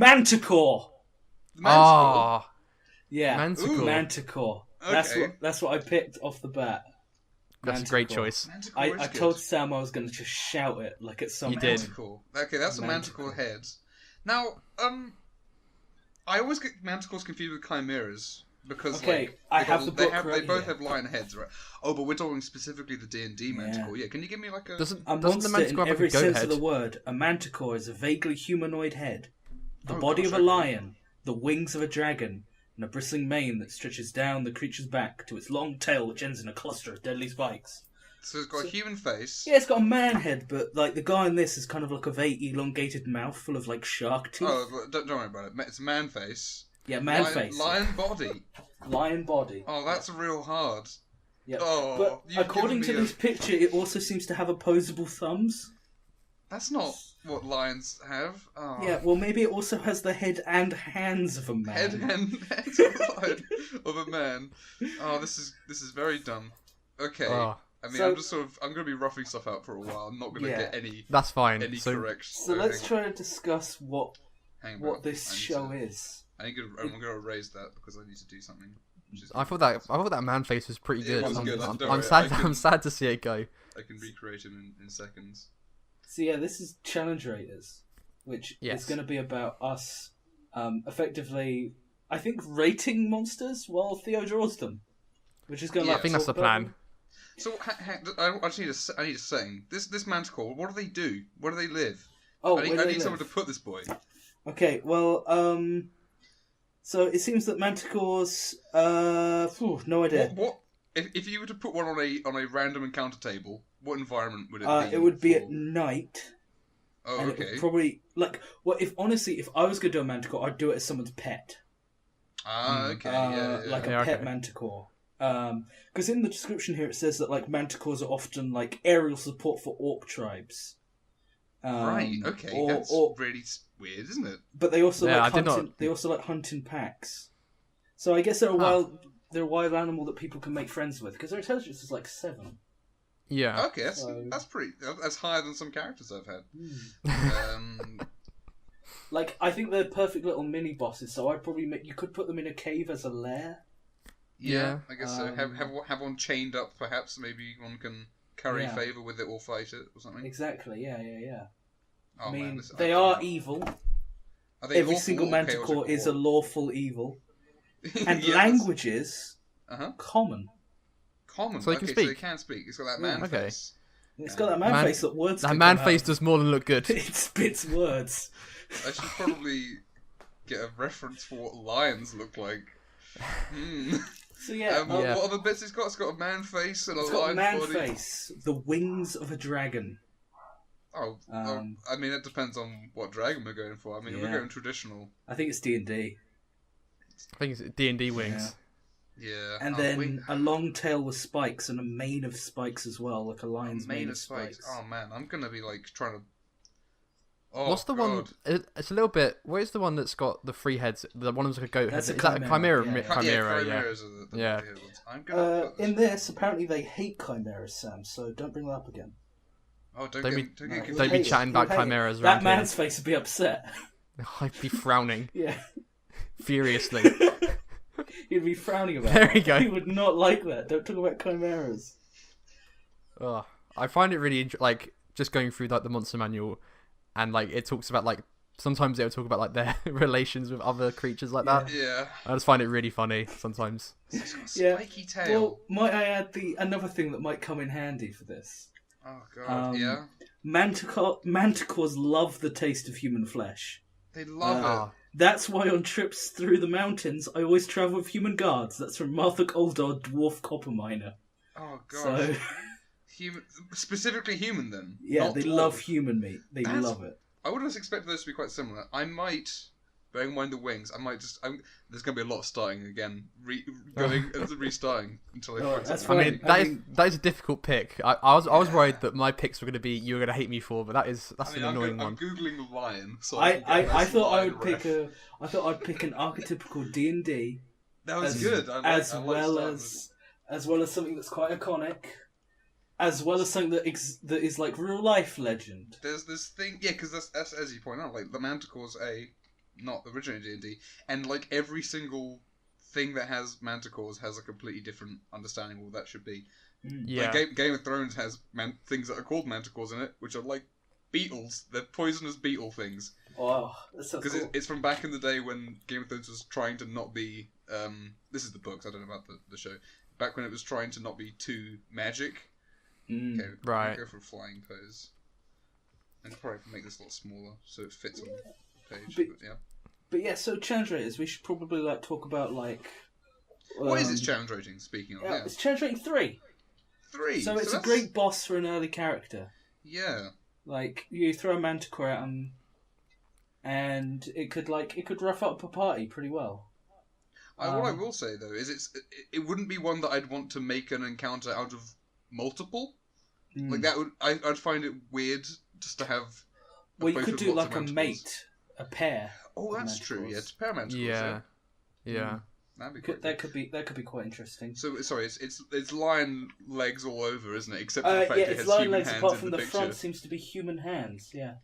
Manticore. Manticore. Yeah, Manticore. Manticore. Okay. That's what I picked off the bat. That's a great choice. Manticore I is told good. Sam I was going to just shout it like at some You point. did. Manticore. Okay, that's a Manticore. Manticore head. Now, I always get Manticores confused with Chimeras because Okay, like I have the book they right both here. have lion heads, right? Oh, but we're talking specifically the D&D Manticore. Yeah, can you give me like a? Doesn't A the monster in Manticore have every like a goat sense head? of the word. A manticore is a vaguely humanoid head, the Oh, body gosh, of a okay. lion, the wings of a dragon, and a bristling mane that stretches down the creature's back to its long tail, which ends in a cluster of deadly spikes. So it's got a human face. Yeah, it's got a man head, but like the guy in this is kind of like a very elongated mouth full of like shark teeth. Oh, but don't worry about it. It's a man face. Yeah, man lion, face. Lion body. Lion body. Oh, that's real hard. Yeah. Oh, But you've according to given me this picture, it also seems to have opposable thumbs. That's not what lions have. Oh. Yeah, well, maybe it also has the head and hands of a man. Head of a man. Oh, this is very dumb. Okay. Oh. I mean, So- I'm going to be roughing stuff out for a while. I'm not going to Yeah. get any That's fine. correct. So let's try to discuss what hang on, this I need show to- is. I'm going to erase that because I need to do something. which is- I thought that man face was pretty It good. was I'm, good, I'm, don't I'm worry, sad. I can- I'm sad to see it go. I can recreate him in seconds. So yeah, this is Challenge Raiders, which Yes. is going to be about us, effectively, I think, rating monsters while Theo draws them, which is going to. Yeah. I think that's the plan. So I just I need a saying. This Manticore, what do they do? Where do they live? Oh, I where need, do I they need someone to live? put this boy. Okay, well, so it seems that Manticores, no idea. What if you were to put one on a random encounter table? What environment would it be? It would be for? at night. Oh, And okay. it would probably if I was going to do a Manticore, I'd do it as someone's pet. Okay. Yeah. Like a Yeah, pet okay. Manticore. Because in the description here it says that like Manticores are often like aerial support for orc tribes. Right. Okay. That's really weird, isn't it? But they also Yeah, like I did hunt. not- They also like hunt in packs. So I guess they're a wild. They're a wild animal that people can make friends with because their intelligence is like 7. Yeah. Okay. That's pretty. That's higher than some characters I've had. Like I think they're perfect little mini bosses. So I'd probably you could put them in a cave as a lair. Yeah, I guess so. Um, Have one chained up, perhaps. Maybe one can curry Yeah. favour with it or fight it or something. Exactly. Yeah. Oh, I mean, man, this- they I are don't know. evil. Are they Every lawful single or Manticore chaotic is a or- lawful evil, and Yeah, languages Uh-huh. common. Common. So they can okay, so they speak. can speak. It's got that Yeah. man Okay. face. It's got that man, Man- face that words. That can man come face out. does more than look good. It spits words. I should probably get a reference for what lions look like. So yeah, Yeah. What other bits it's got? It's got a man face and a it's got a lion man body. face, the wings of a dragon. Oh, Um, I mean, it depends on what dragon we're going for. I mean, if Yeah. we're going traditional. I think it's D&D. I think it's D&D wings. Yeah. And Oh, then a long tail with spikes and a mane of spikes as well, like a lion's mane mane of spikes. Oh man, I'm gonna be like trying to. Oh, What's the one? It's a little bit. Where's the one that's got the 3 heads? The one that's like a goat head. That's a Is that a chimera, chimera? yeah. Chimera, yeah. Chimeras are the Yeah. weird ones. I'm gonna put this In this, apparently they hate chimeras, Sam. So don't bring that up again. Oh, don't Don't get be- don't No, get he would Don't be hate it. chatting He about would hate it. chimeras That around here. man's face would be upset. I'd be frowning Yeah. furiously. He'd be frowning about There it. we go. He would not like that. Don't talk about chimeras. Ugh. I find it really like just going through like the monster manual, and like it talks about like sometimes it'll talk about like their relations with other creatures like that. Yeah. I just find it really funny sometimes. It's got a Yeah. spiky tail. Well, might I add another thing that might come in handy for this? Oh god, yeah. Manticores love the taste of human flesh. They love Ah. That's why on trips through the mountains, I always travel with human guards. That's from Martha Goldar, Dwarf Copper Miner. it. Oh god. So, Human, specifically human then. yeah, Not they dwarf. love human meat. They That's- love it. I would have expected those to be quite similar. I might, bearing in mind the wings, I might just. There's going to be a lot of starting again, restarting until I Oh, find that's something. I fine. mean, I mean- that is a difficult pick. I was worried that my picks were going to be you were going to hate me for, but that's an annoying I'm one. googling lion. So I thought I would ref. pick an archetypical D&D That was as, good. as well as something that's quite iconic, as well as something that is like real life legend. There's this thing, yeah, because that's as you point out, like the Manticore's a not originally D&D, and like every single thing that has manticores has a completely different understanding of what that should be. Yeah. Like Game of Thrones has things that are called manticores in it, which are like beetles. They're poisonous beetle things. Wow, that sounds Because cool. it's from back in the day when Game of Thrones was trying to not be. This is the books. I don't know about the show. Back when it was trying to not be too magic. Okay, Right. I'll go for a flying pose. And probably make this a lot smaller so it fits on the page. But yeah. But yeah, so challenge raters, we should probably like talk about like. What is its challenge rating? Speaking of, It's challenge rating 3. 3. So it's a that's... great boss for an early character. Yeah. Like you throw a manticore at him, and it could rough up a party pretty well. What I will say though is it wouldn't be one that I'd want to make an encounter out of multiple. Like that would I'd find it weird just to have. Well, you could do like a mate, a pair. Oh, that's true. Yeah, it's pair manticores. Yeah. Yeah. That'd be quite That could be quite interesting. So sorry, it's lion legs all over, isn't it? Except for the fact yeah, it it's has lion human legs. hands Apart in from the the picture. front, seems to be human hands. Yeah.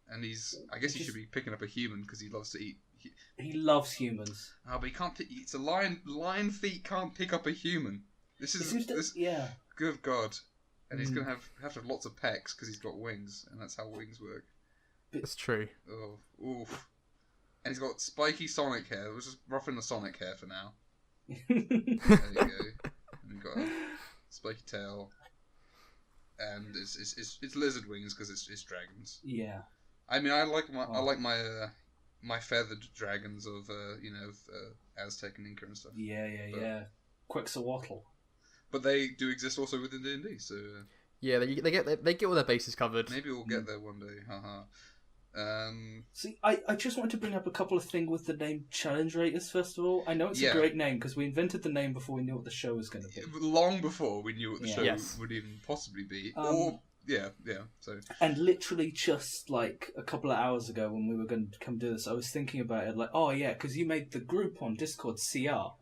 And I guess he should be picking up a human because he loves to eat. He loves humans. Oh, but he can't. It's a lion. Lion feet can't pick up a human. This is yeah. Good God. And he's gonna have to have lots of pecs because he's got wings, and that's how wings work. It's true. Oh, oof. And he's got spiky Sonic hair. We're just roughing the Sonic hair for now. There you go. And we've got a spiky tail, and it's lizard wings because it's dragons. Yeah. I mean, I like my feathered dragons of Aztec and Inca and stuff. Yeah. Quetzalcoatl. But they do exist also within D&D, so Yeah, they get all their bases covered. maybe we'll get there one day. Haha. See, I just wanted to bring up a couple of things with the name Challenge Raters, first of all. I know it's Yeah. a great name because we invented the name before we knew what the show was going to be. Long before we knew what the Yeah. show Yes. would even possibly be. Yeah. So And literally just like a couple of hours ago when we were going to come do this, I was thinking about it like, oh yeah, because you made the group on Discord CR.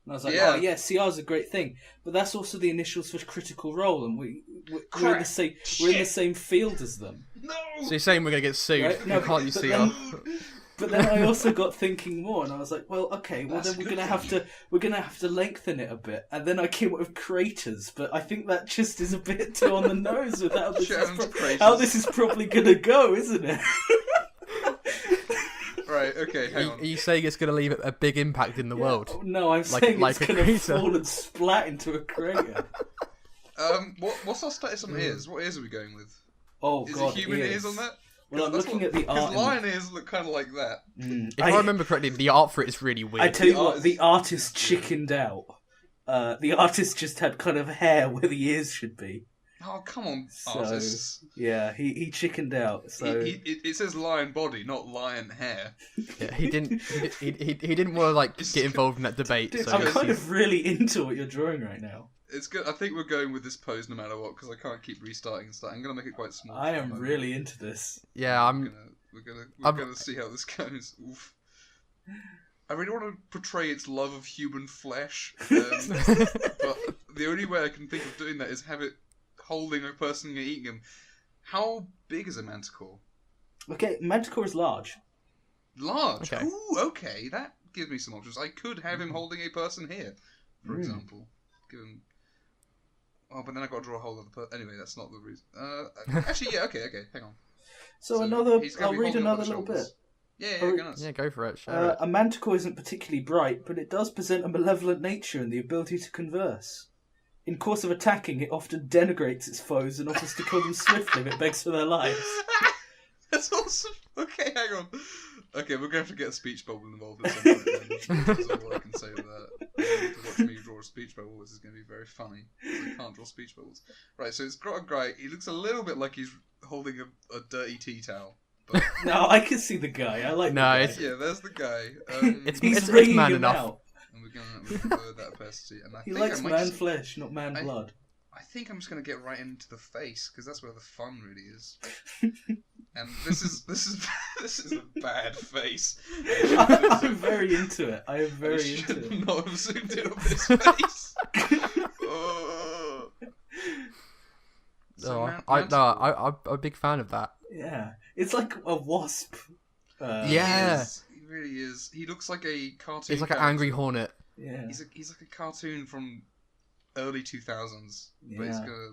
And I was like, Yeah. oh yeah, CR's a great thing. But that's also the initials for Critical Role, and we're in the same field as them. no. So you're saying we're gonna get sued? Right? No, Can't you but see? then- But then I also got thinking more, and I was like, well, okay, well That's then good we're gonna have to lengthen it a bit, and then I came up with craters, but I think that just is a bit too on the nose with how this is probably gonna go, isn't it? Right. Okay. Hang Are on. you saying it's gonna leave a big impact in the world? No, I'm Like- saying like it's a gonna crater. fall and splat into a crater. What's our status on ears? What ears are we going with? Oh Is god, it human ears on that? Well, I'm looking at the Because art. lion ears look kind of like that. If I remember correctly, the art for it is really weird. I tell you The what, artist- the artist chickened out. The artist just had kind of hair where the ears should be. Oh, come on, So artists. yeah, he chickened out. So It says lion body, not lion hair. Yeah, he didn't. He didn't want to like get involved in that debate. dude, So I'm kind of really into what you're drawing right now. It's good. I think we're going with this pose no matter what because I can't keep restarting and starting. I'm gonna make it quite small. I am really into this. yeah, We're gonna see how this goes. Oof. I really want to portray its love of human flesh, but the only way I can think of doing that is have it holding a person and eating him. How big is a manticore? Okay, Manticore is large. Large. Okay. Ooh, okay. That gives me some options. I could have him holding a person here, for example. Give him. Oh, but then I got to draw a whole other person. Anyway, that's not the reason. Actually, yeah. Okay. Hang on. So he's gonna I'll be read holding another on the little bit. shoulders. Yeah, Oh, go nuts. yeah, go for it. Share it. A manticore isn't particularly bright, but it does present a malevolent nature and the ability to converse. In course of attacking, it often denigrates its foes and offers to kill them swiftly if it begs for their lives. That's awesome. Okay, hang on. Okay, we're going to have to get a speech bubble involved at some point. Then. That's all I can say with that. To watch me draw a speech bubble, this is going to be very funny. I can't draw speech bubbles. Right, so it's got a guy. He looks a little bit like he's holding a dirty tea towel. But No, I can see the guy. I like No, the guy. it's- yeah, there's the guy. He's It's wringing man him enough. out. And we're going to that opacity. And I He think likes I might man just, flesh, not man blood. I think I'm just going to get right into the face because that's where the fun really is. And this is a bad face. I'm very into it. I am very I into should it. not have zoomed in on this face. Oh. So I'm a big fan of that. Yeah, it's like a wasp. Yeah. He really is. He looks like a cartoon. It's like an angry hornet. Yeah. He's like a cartoon from early 2000s. But he's Yeah. gonna...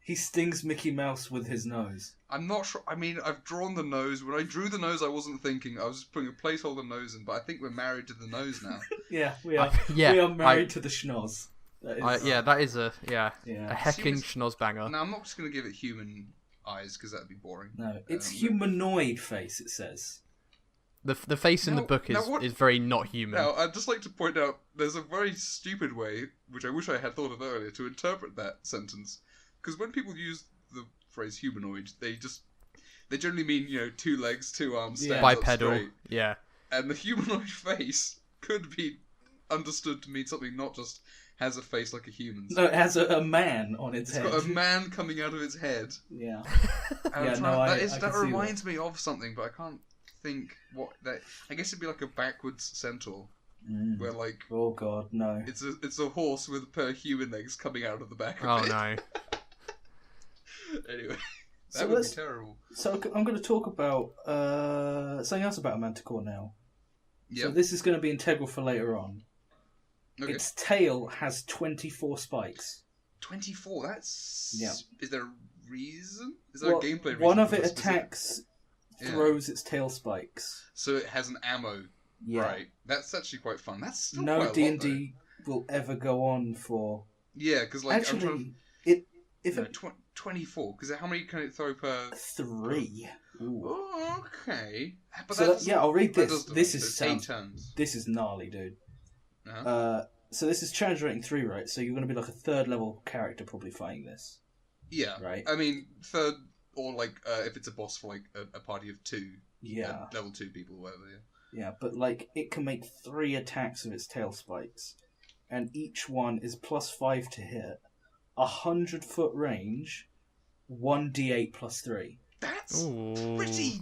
He stings Mickey Mouse with his nose. I'm not sure. I mean, I've drawn the nose. When I drew the nose, I wasn't thinking. I was just putting a placeholder nose in. But I think we're married to the nose now. Yeah, we are. Yeah, we are married to the schnoz. That is, that is a Yeah. hecking schnozbanger. Now, I'm not just going to give it human eyes because that'd be boring. No, it's humanoid face. It says. The face in the book is very not human. Now, I'd just like to point out there's a very stupid way, which I wish I had thought of earlier, to interpret that sentence. Because when people use the phrase humanoid, they generally mean, 2 legs, 2 arms, stands up Bipedal. straight. Yeah. And the humanoid face could be understood to mean something not just has a face like a human's. No, it has a man on its head. It's got a man coming out of its head. Yeah. That reminds me of something, but I can't think what that. I guess it'd be like a backwards centaur, where like. Oh God, no. It's a horse with a pair of human legs coming out of the back of Oh it. no. Anyway, So would be terrible. So I'm going to talk about something else about a Manticore now. Yeah. So this is going to be integral for later on. Okay. Its tail has 24 spikes. 24. That's. Yeah. Is there a reason? Is there a gameplay reason? One of for it this specific- attacks, throws its tail spikes. So it has an ammo. Yeah. Right. That's actually quite fun. That's still No quite a lot, D&D will ever go on for. though. Yeah, because like I'm Actually, trying. if No, it 24. Because how many can it throw per? 3. Ooh. Oh, okay. But So I'll read this. This is it's 8 turns. This is gnarly, dude. Uh-huh. So this is challenge rating 3, right? So you're going to be like a 3rd level character probably fighting this. Yeah. Right. I mean, 3rd or like if it's a boss for like a party of 2. Yeah. Level 2 people, or whatever. Yeah. Yeah, but like it can make 3 attacks with its tail spikes, and each one is +5 to hit, 100-foot range, 1d8 +3, That's Ooh. pretty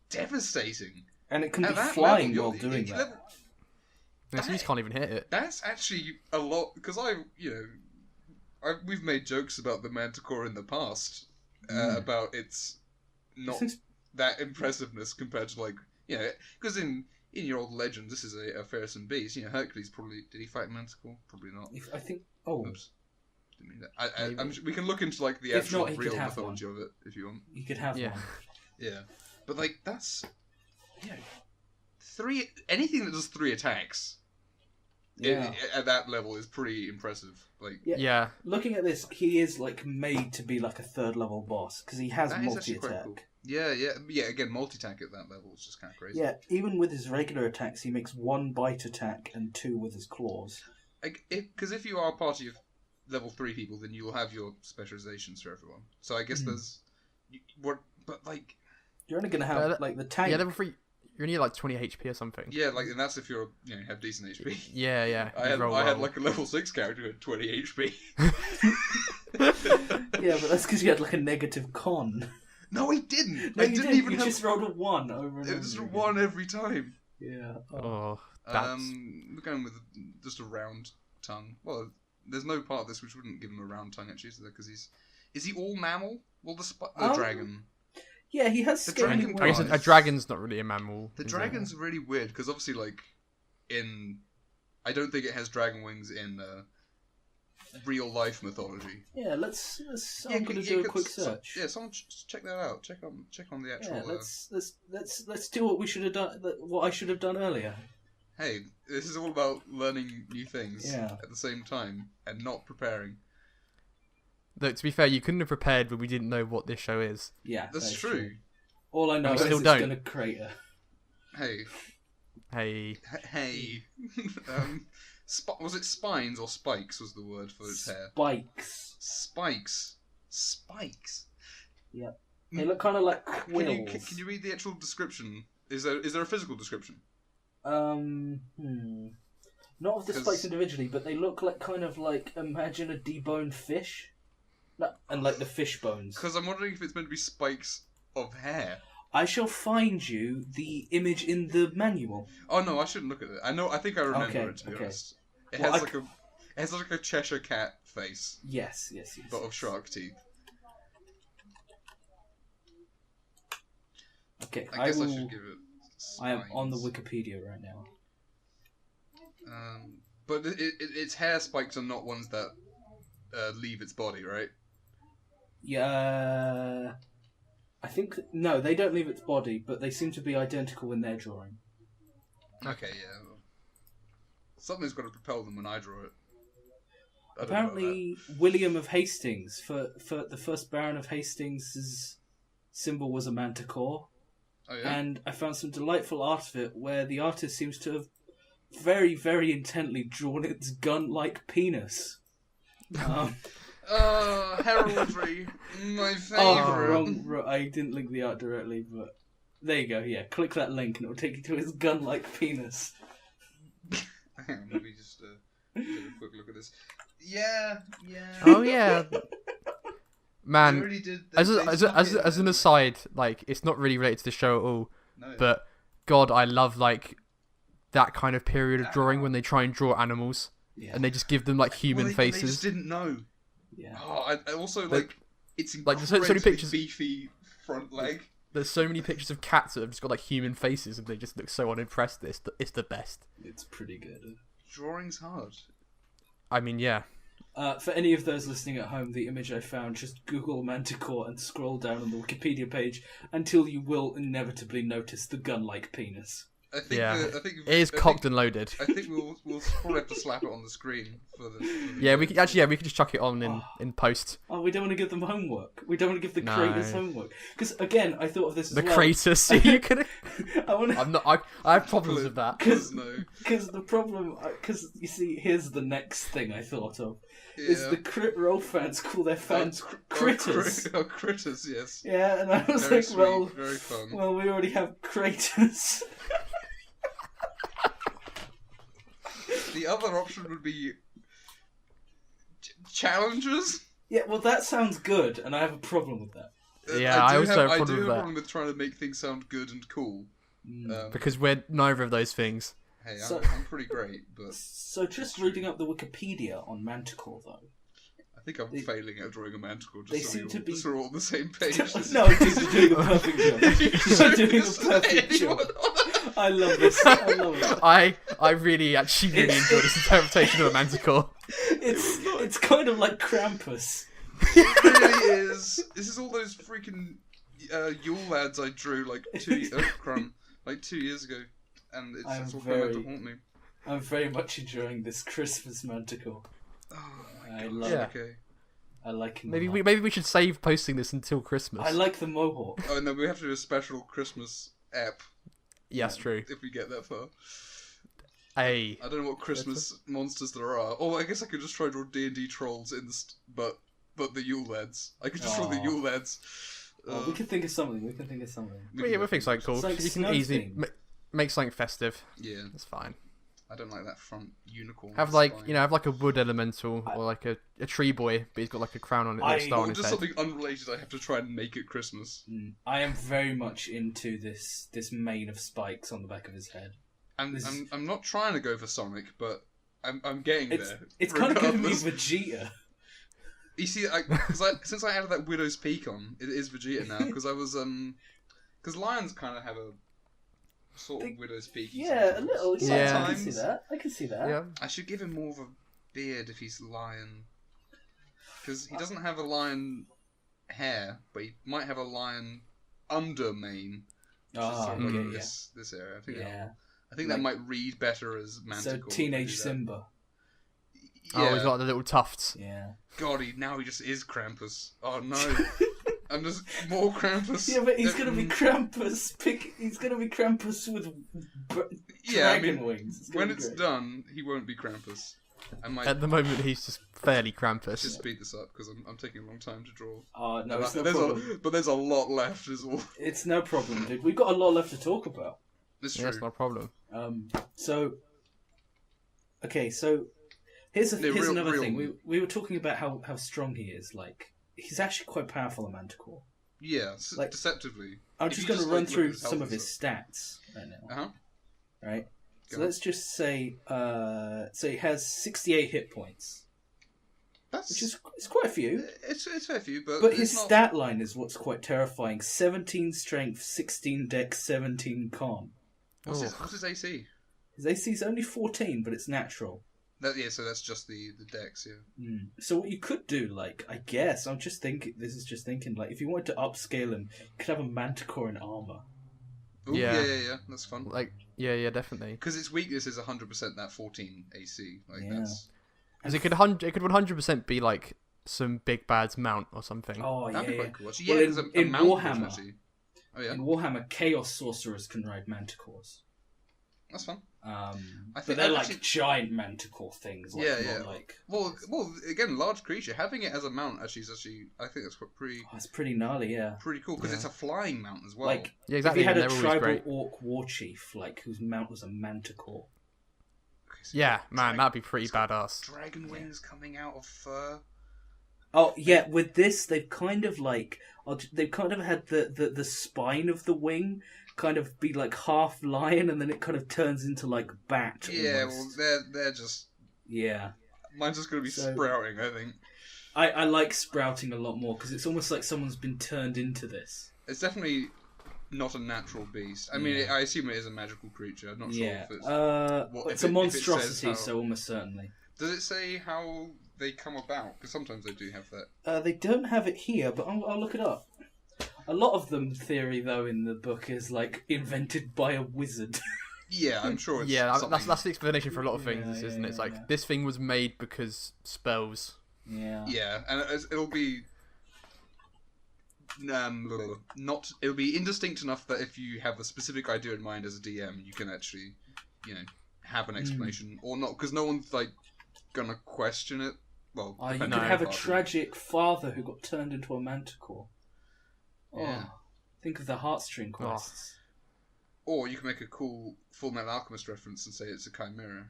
devastating. and it can At be that flying level, while doing that. Yeah, so you just can't even hit it. That's actually a lot because we've made jokes about the Manticore in the past about its not that impressiveness compared to because in your old legends this is a fearsome beast. Hercules probably did he fight Manticore? Probably not. I think. Oh, Oops. Didn't mean that. we can look into like the If actual not, he real could have mythology of it if you want. you could have Yeah. one. Yeah, but like that's 3 anything that does 3 attacks. Yeah. At that level is pretty impressive. Like Yeah. Looking at this, he is like made to be like a 3rd level boss because he has that is actually quite multi-attack. cool. Yeah. Again, multi-attack at that level is just kind of crazy. Yeah, even with his regular attacks, he makes 1 bite attack and 2 with his claws. Because if you are a party of level 3 people, then you will have your specializations for everyone. So I guess there's but like You're only going to have like the tank. Yeah, level 3. You're only like 20 HP or something. yeah, like and that's if you're have decent HP. Yeah. I had like a level 6 character who had 20 HP. Yeah, but that's because you had like a negative con. No, he didn't. No, I you didn't didn't. even You have. just rolled a 1 over and It was over a again. 1 every time. Yeah. Oh, that's... We're going with just a round tongue. Well, there's no part of this which wouldn't give him a round tongue actually, because is he all mammal? Well, the dragon. Yeah, he has The scaly dragon I guess wings. a dragon's not really a mammal. The is dragon's really weird because obviously, like I don't think it has dragon wings in real life mythology. Yeah, let's I'm gonna do a quick search. Someone check that out. Check on the actual. Yeah, let's do what we should have done. What I should have done earlier. Hey, this is all about learning new things at the same time and not preparing. Though, to be fair, you couldn't have prepared when we didn't know what this show is. Yeah, That's true. All I know is still it's don't. going to crater. Hey. Hey. Was it spines or spikes was the word for its hair? Spikes. Yep. They look kind of like Can quills. you read the actual description? Is there a physical description? Not of the spikes individually, but they look like kind of like, imagine a deboned fish. And like the fish bones. Because I'm wondering if it's meant to be spikes of hair. I shall find you the image in the manual. Oh no, I shouldn't look at it. I think I remember it, to be honest. It has like a Cheshire cat face. Yes. But of shark teeth. Okay, I guess I should give it. I am on the spines. Wikipedia right now. But its hair spikes are not ones that leave its body, right? Yeah, I think no, they don't leave its body, but they seem to be identical in their drawing. Okay, yeah. Well, something's got to propel them when I draw it. I don't know about Apparently, William of Hastings, for the first Baron of Hastings' symbol was a manticore, that. Oh yeah. and I found some delightful art of it where the artist seems to have very, very intently drawn its gun-like penis. Heraldry, my favourite. wrong. I didn't link the art directly, but there you go. Yeah, click that link and it will take you to his gun-like penis. Hang on, let me just take a quick look at this. Yeah. Oh yeah, They man. already did. As they stuck it in an there. aside, like it's not really related to the show at all. No. But God, I love like that kind of period of drawing when they try and draw animals Yeah, and they just give them like human They faces. just didn't know. yeah. Oh, I also it's like, there's so many incredibly pictures- beefy front leg. There's so many pictures of cats that have just got like human faces and they just look so unimpressed. It's the best. It's pretty good. Drawing's hard. I mean, yeah. For any of those listening at home, the image I found, just Google Manticore and scroll down on the Wikipedia page until you will inevitably notice the gun-like penis. I think. Yeah. I think It is I cocked think, and loaded. I think we'll probably have to slap it on the screen for the. Yeah, we could just chuck it on in post. Oh, we don't want to give them homework. We don't want to give the No. creators homework. Because, again, I thought of this as The well. creators, see, you could. I want to... I'm not. I have problems with that. No. Because the problem... Because, you see, here's the next thing I thought of. Is Yeah. the Crit Roll fans call their fans critters. Critters, yes. Yeah, and I was Very like, sweet, well... very fun. Well, we already have craters. The other option would be challengers. Yeah, well, that sounds good, and I have a problem with that. Yeah, I also have a I problem do with have a that. problem with trying to make things sound good and cool. Because we're neither of those things. Hey, So- I'm pretty great, but So just reading up the Wikipedia on Manticore, though. I think I'm failing at drawing a manticore. They Just so, seem to be- we're all on the same page. No, dude, you're doing a perfect job. You're doing a perfect job. I love this. I love it. I really actually enjoy this interpretation of a manticore. It's kind of like Krampus. It really is. This is all those freaking Yule lads I drew like 2 years ago, and it's all coming to haunt me. I'm very much enjoying this Christmas Manticore. Oh my I god. love Yeah. it. Okay. I like him. Maybe we should save posting this until Christmas. I like the mohawk. Oh no, we have to do a special Christmas app Yes, true. if we get that far. Hey, I don't know what Christmas monsters there are. Oh, I guess I could just try to draw D&D trolls but the Yule lads. I could just draw the Aw. Yule lads. Oh, we can think of something. We can think of something. we'll think something cool. It's like You can snow easily theme. make something festive. Yeah, That's fine. I don't like that front unicorn. Have like have like a wood elemental or like a tree boy, but he's got like a crown on it, like a star on Or his just head. something unrelated. I have to try and make it Christmas. I am very much into this mane of spikes on the back of his head. I'm not trying to go for Sonic, but I'm getting there. It's kind of giving me regardless. Vegeta. You see, since I added that Widow's Peak on, it is Vegeta now because I was because lions kind of have a sort of Widow's Peak. Yeah, a little. Yeah, I can see Sometimes. that. I can see that. Yeah. I should give him more of a beard if he's lion, because he doesn't have a lion hair, but he might have a lion under mane. Which is sort of like okay, this area. I think Like- that might read better as So Manticore. teenage do that. Simba. Oh, Yeah. he's got the little tufts. Yeah. God, now he just is Krampus. Oh no. I'm just more Krampus. Yeah, but he's gonna be Krampus. He's gonna be Krampus with Yeah, I dragon mean, wings. It's when gonna be it's great. done, he won't be Krampus. I might At the moment, he's just fairly Krampus. just speed this up because I'm taking a long time to draw. Oh no, And it's no there's problem. but there's a lot left, is all. It's no problem, dude. We've got a lot left to talk about. It's Yeah, true. that's not a problem. So here's real- another real- thing. We were talking about how strong he is. Like, he's actually quite powerful, a Manticore. Yeah, Like- deceptively. I'm If just you going to like, run look at through his health some of and his stuff. stats right now. Uh-huh. Right. So Go on. let's just say, so he has 68 hit points, That's which is it's quite a few. it's a fair few, but But it's his not... stat line is what's quite terrifying: 17 strength, 16 dex, 17 con. What's his AC? His AC is only 14, but it's natural. So that's just the dex, yeah. So what you could do, like, I guess, I'm just thinking, like, if you wanted to upscale him, you could have a Manticore in armor. Ooh, yeah, that's fun. Like, yeah, definitely. Because its weakness is 100% that 14 AC. Like, that's... Because it could 100% be, like, some big bad's mount or something. Oh, That'd be yeah. quite cool. Actually, Well, yeah, there's a in mount Warhammer, actually. Oh, yeah. in Warhammer, Chaos Sorcerers can ride Manticores. That's fun. But they're like giant Manticore things. Like, yeah. Like... Well, again, large creature. Having it as a mount actually is I think that's pretty. Oh, it's pretty gnarly, yeah. Pretty cool because it's a flying mount as well. Like, yeah, exactly. If you had a always tribal great. orc war chief, like whose mount was a Manticore. Okay, so Yeah, man, that'd be pretty badass. Dragon wings coming out of fur. Oh yeah, with this they've kind of like they've kind of had the spine of the wing kind of be like half lion, and then it kind of turns into like bat. Yeah, almost. well they're just Mine's just gonna be sprouting, I think. I like sprouting a lot more because it's almost like someone's been turned into this. It's definitely not a natural beast. I mean, I assume it is a magical creature. I'm not sure if it's... it's a monstrosity, so almost certainly. Does it say how they come about? Because sometimes they do have that. They don't have it here, but I'll look it up. A lot of them theory, though, in the book is like invented by a wizard. Yeah, I'm sure it's that's the explanation for a lot of things, isn't it? It's like, this thing was made because spells. Yeah. Yeah, and it'll be... it'll be indistinct enough that if you have a specific idea in mind as a DM, you can actually, have an explanation or not, because no one's like gonna question it. Well, you could have a tragic father who got turned into a Manticore. Yeah. Think of the heartstring quests. Or you can make a cool Full Metal Alchemist reference and say it's a chimera.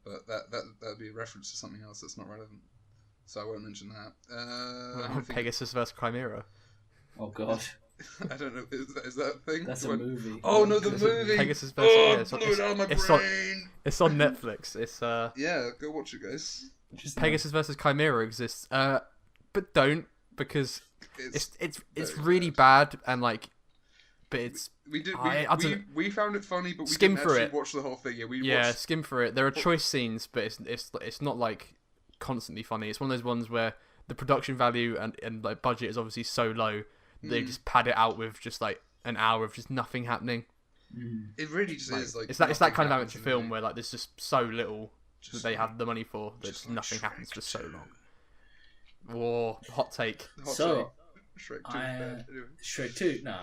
But that'd be a reference to something else that's not relevant. So I won't mention that. Pegasus vs Chimera. Oh god. I don't know. Is that a thing? That's a movie. Oh no, the movie. Pegasus vs. Blew it out of my brain. It's on Netflix. It's Yeah, go watch it, guys. Pegasus vs Chimera exists. But don't, because it's really bad, and like, but it's we found it funny, but we skim didn't through actually it. watch the whole thing. Yeah, watched... skim through it. There are choice scenes, but it's not like constantly funny. It's one of those ones where the production value and like budget is obviously so low, they just pad it out with just like an hour of just nothing happening. It really just is like it's that kind of amateur film where like there's just so little that they have the money for that just nothing happens for so long. Whoa, hot take. Shrek 2 bad. Anyway. Shrek 2? No.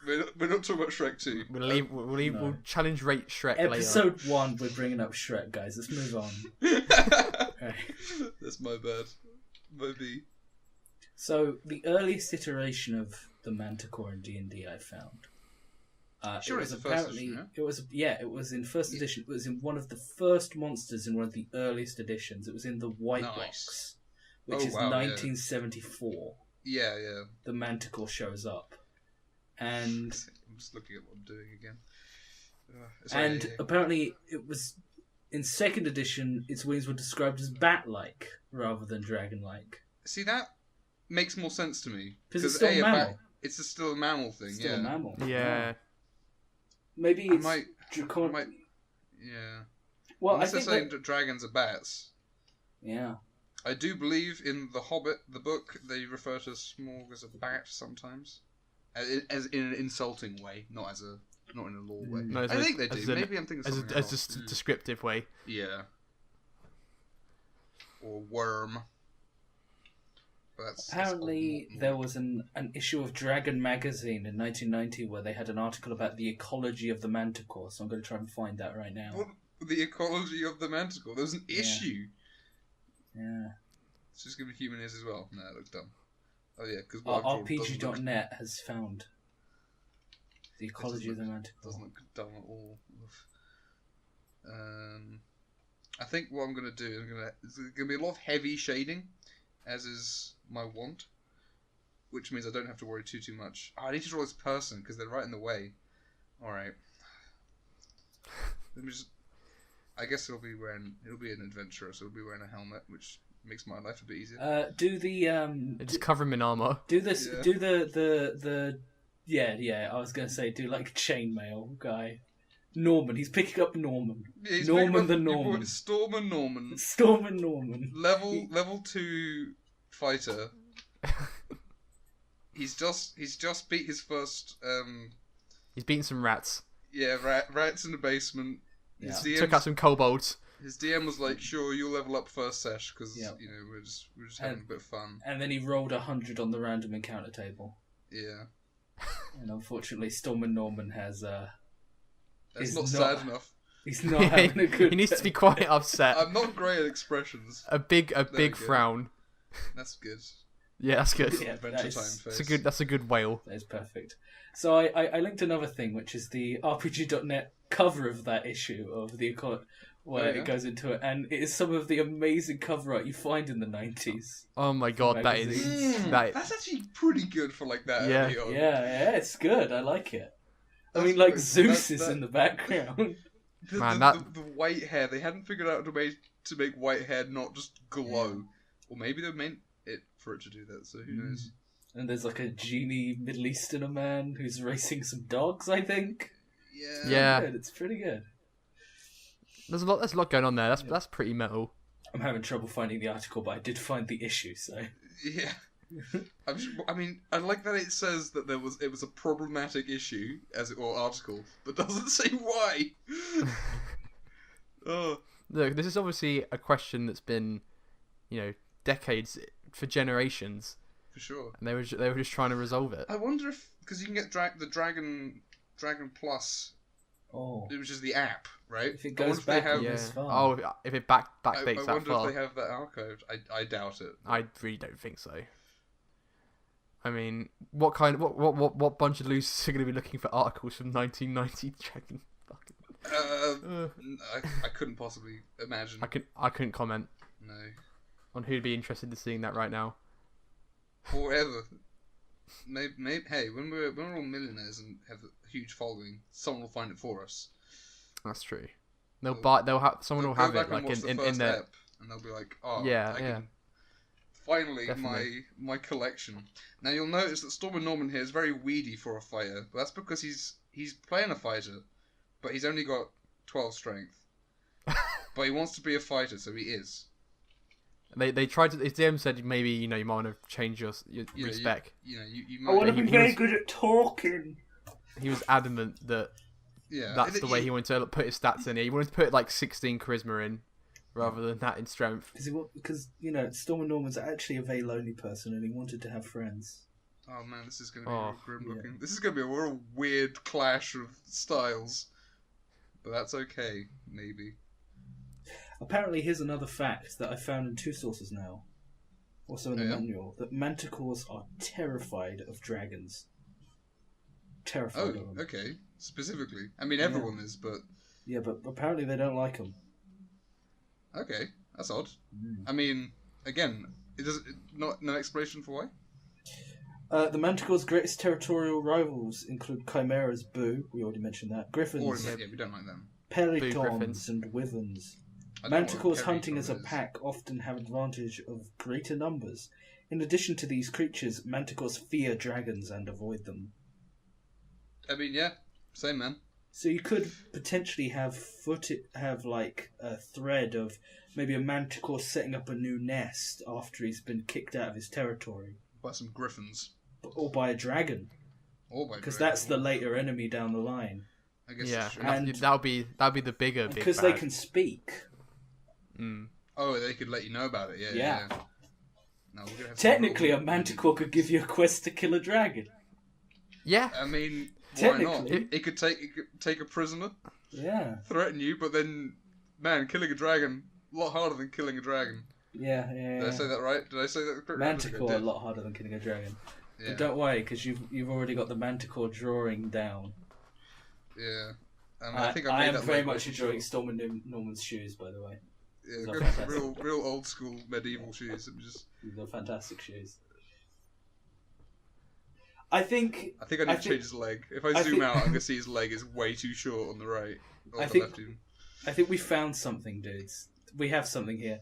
We're not talking about Shrek 2. We'll challenge rate Shrek later. Episode 1, we're bringing up Shrek, guys. Let's move on. Right. That's my bad. Maybe. So, the earliest iteration of the Manticore in D&D I found. Sure, it was it's apparently first edition, it was in first edition. It was in one of the first monsters in one of the earliest editions. It was in the White Box, which is 1974. Yeah. The Manticore shows up, and I'm just looking at what I'm doing again. Apparently, it was in second edition. Its wings were described as bat-like rather than dragon-like. See, that makes more sense to me because it's still a mammal. It's still a mammal thing. Still a mammal. Yeah. Maybe it's yeah. Well, unless I think they're saying that dragons are bats. Yeah. I do believe in The Hobbit, the book, they refer to Smaug as a bat sometimes, as in an insulting way, not in a lore way. No, I think they do. Maybe I'm thinking of something else. As a descriptive way. Yeah. Or worm. Apparently, there was an issue of Dragon magazine in 1990 where they had an article about the ecology of the Manticore. So I'm going to try and find that right now. What? The ecology of the Manticore? There was an issue. Yeah. It's just going to be human ears as well. No, it looks dumb. Oh yeah, because RPG.net has found the ecology of the Manticore. Doesn't look dumb at all. I think what I'm going to do, there's going to be a lot of heavy shading, as is my want, which means I don't have to worry too much. I need to draw this person because they're right in the way. All right. Let me just. I guess it'll be an adventurer, so he'll be wearing a helmet, which makes my life a bit easier. Just cover him in armor. Do this. Yeah. Do the Yeah. I was gonna say do like chainmail guy. Norman. He's picking up Norman. Yeah, he's Norman the picking up- Norman. Storm and Norman. Storm and Norman. Level 2 fighter. He's just beat his first He's beaten some rats. rats in the basement. Yeah. Took out some kobolds. His DM was like, "Sure, you'll level up first sesh because Yeah. we're just having a bit of fun." And then he rolled 100 on the random encounter table. Yeah, And unfortunately, Storm and Norman has that's He's not not- sad enough. he's not having a good. He needs to be quite upset. I'm not great at expressions. A big we go. frown. That's good. Yeah, that's good. Yeah, but Adventure time face. That's a good whale. That is perfect. So I linked another thing, which is the RPG.net cover of that issue of the Accord, where Oh, yeah? it goes into it, and it is some of the amazing cover art you find in the 90s. Oh my god, that is Magazines. That's actually pretty good for like that. Yeah. early on. Yeah, it's good. I like it. I That's mean, like good. Zeus That- is in the background. Man, the white hair, they hadn't figured out to make white hair not just glow. Or maybe they meant it for it to do that, so who knows? And there's like a genie Middle Easterner man who's racing some dogs, I think. Yeah. Good. It's pretty good. There's a lot going on there. That's pretty metal. I'm having trouble finding the article, but I did find the issue, so... Yeah. I mean, I like that it says that it was a problematic issue or article, but doesn't say why. Oh, Look, this is obviously a question that's been, decades for generations, for sure. and they were just trying to resolve it. I wonder if because you can get the Dragon Plus, Oh. which is the app, right? If it I wonder goes if they back have- on Yeah. this far. Oh, if it backdates I that wonder far, if they have that archived. I doubt it. I really don't think so. I mean, what bunch of losers are going to be looking for articles from 1990 Dragon? I couldn't possibly imagine. I couldn't comment No. on who'd be interested in seeing that right now. Forever. Maybe, hey, when we're all millionaires and have a huge following, someone will find it for us. That's true. Someone will have go it back and like watch the in first their. ep, and they'll be like, "Oh, Yeah, I yeah. can finally Definitely. my collection." Now you'll notice that Storm and Norman here is very weedy for a fighter, but that's because he's playing a fighter, but he's only got 12 strength. But he wants to be a fighter, so he is. They tried to. His DM said maybe you might want to change your You know, respec. You I want might. to be very good at talking. He was adamant that Yeah, that's the way he wanted to put his stats in. He wanted to put like 16 charisma in, rather than that in strength. Because Storm and Norman's actually a very lonely person, and he wanted to have friends. Oh man, this is going to be Oh, real grim yeah. looking. This is going to be a real weird clash of styles. But that's okay, maybe. Apparently, here's another fact that I found in two sources now, also in the Yeah. manual, that manticores are terrified of dragons. Terrified Oh, of them. okay. Specifically. I mean, everyone is, but... Yeah, but apparently they don't like them. Okay, that's odd. I mean, again, no explanation for why? The manticore's greatest territorial rivals include chimeras, boo, we already mentioned that, griffins, Yeah, we don't like them. pelitons, griffins. and wyverns. I don't know what Manticores a hunting as a Periton is. pack often have advantage of greater numbers. In addition to these creatures, manticores fear dragons and avoid them. I mean, yeah, same man. So you could potentially have like a thread of maybe a manticore setting up a new nest after he's been kicked out of his territory, By some griffins. or by a dragon, Or by because dragon. that's the later enemy down the line. I guess Yeah, that's true. And- that'll be the bigger big Because they bad. can speak. Mm. Oh, they could let you know about it, yeah. Yeah. No, we're gonna have some Technically, a real- manticore could give you a quest to kill a dragon. Yeah, I mean, why not? Technically. It could take a prisoner, Yeah, threaten you, but then, man, killing a dragon, a lot harder than killing a dragon. yeah. Did I say that right? Did I say that correctly? Manticore I a did. lot harder than killing a dragon. Yeah. But don't worry, because you've already got the manticore drawing down. Yeah. I think I I made am that very late much for enjoying sure. Storm and Norman's shoes, by the way. Yeah, These are got some fantastic. real old school medieval shoes. It was just. These are fantastic shoes. I think I think I need to change his leg. If I I zoom think- out, I'm gonna see his leg is way too short on the right. Or I the think- left even. I think we found something, dudes. We have something here.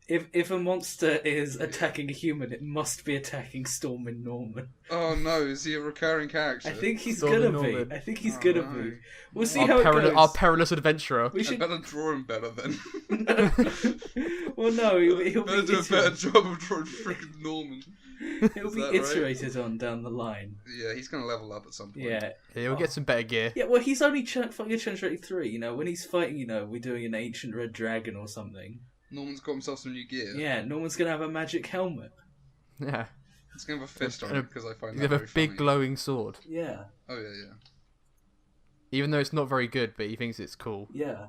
If a monster is attacking a human, it must be attacking Stormin Norman. Oh no, is he a recurring character? I think he's Stormin gonna be. Norman. I think he's Oh, gonna no. be. We'll see Our, how it goes. our perilous adventurer. We I should. better draw him better then. Well, no, he'll better be do a better job of drawing freaking Norman. he'll Is be that right? iterated on down the line. Yeah, he's gonna level up at some point. Yeah. Yeah, we'll get some better gear. Yeah, well, he's only fighting a Challenge Rated 3, you know, when he's fighting, you know, we're doing an Ancient Red Dragon or something. Norman's got himself some new gear. Yeah, Norman's gonna have a magic helmet. Yeah. He's gonna have a fist on And a- it because I find You that have a very big funny. glowing sword. Yeah, Oh yeah. Even though it's not very good, but he thinks it's cool. yeah.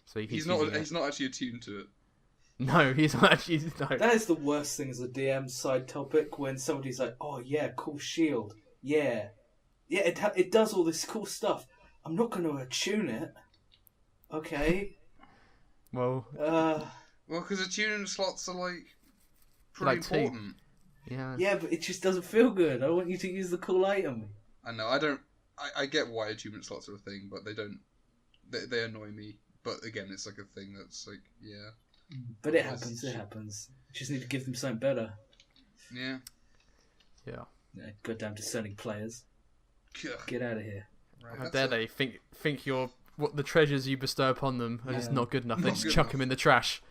So he keeps He's not. using it. He's not actually attuned to it. No, he's not actually. No. That is the worst thing as a DM side topic, when somebody's like, oh yeah, cool shield. Yeah. Yeah, it does all this cool stuff. I'm not going to attune it. Okay. Well, Well, because attuning slots are like pretty Like two. important. yeah. Yeah, but it just doesn't feel good. I want you to use the cool item. I know. I don't. I get why attunement slots are a thing, but they don't. They annoy me. But again, it's like a thing that's like, yeah, But it Otherwise happens, it's- it happens. Just need to give them something better. yeah. Yeah. Yeah, goddamn discerning players. Ugh. Get out of here. Right, How that's dare it. they think your what the treasures you bestow upon them are just Yeah. not good enough? They Not just good chuck enough. them in the trash.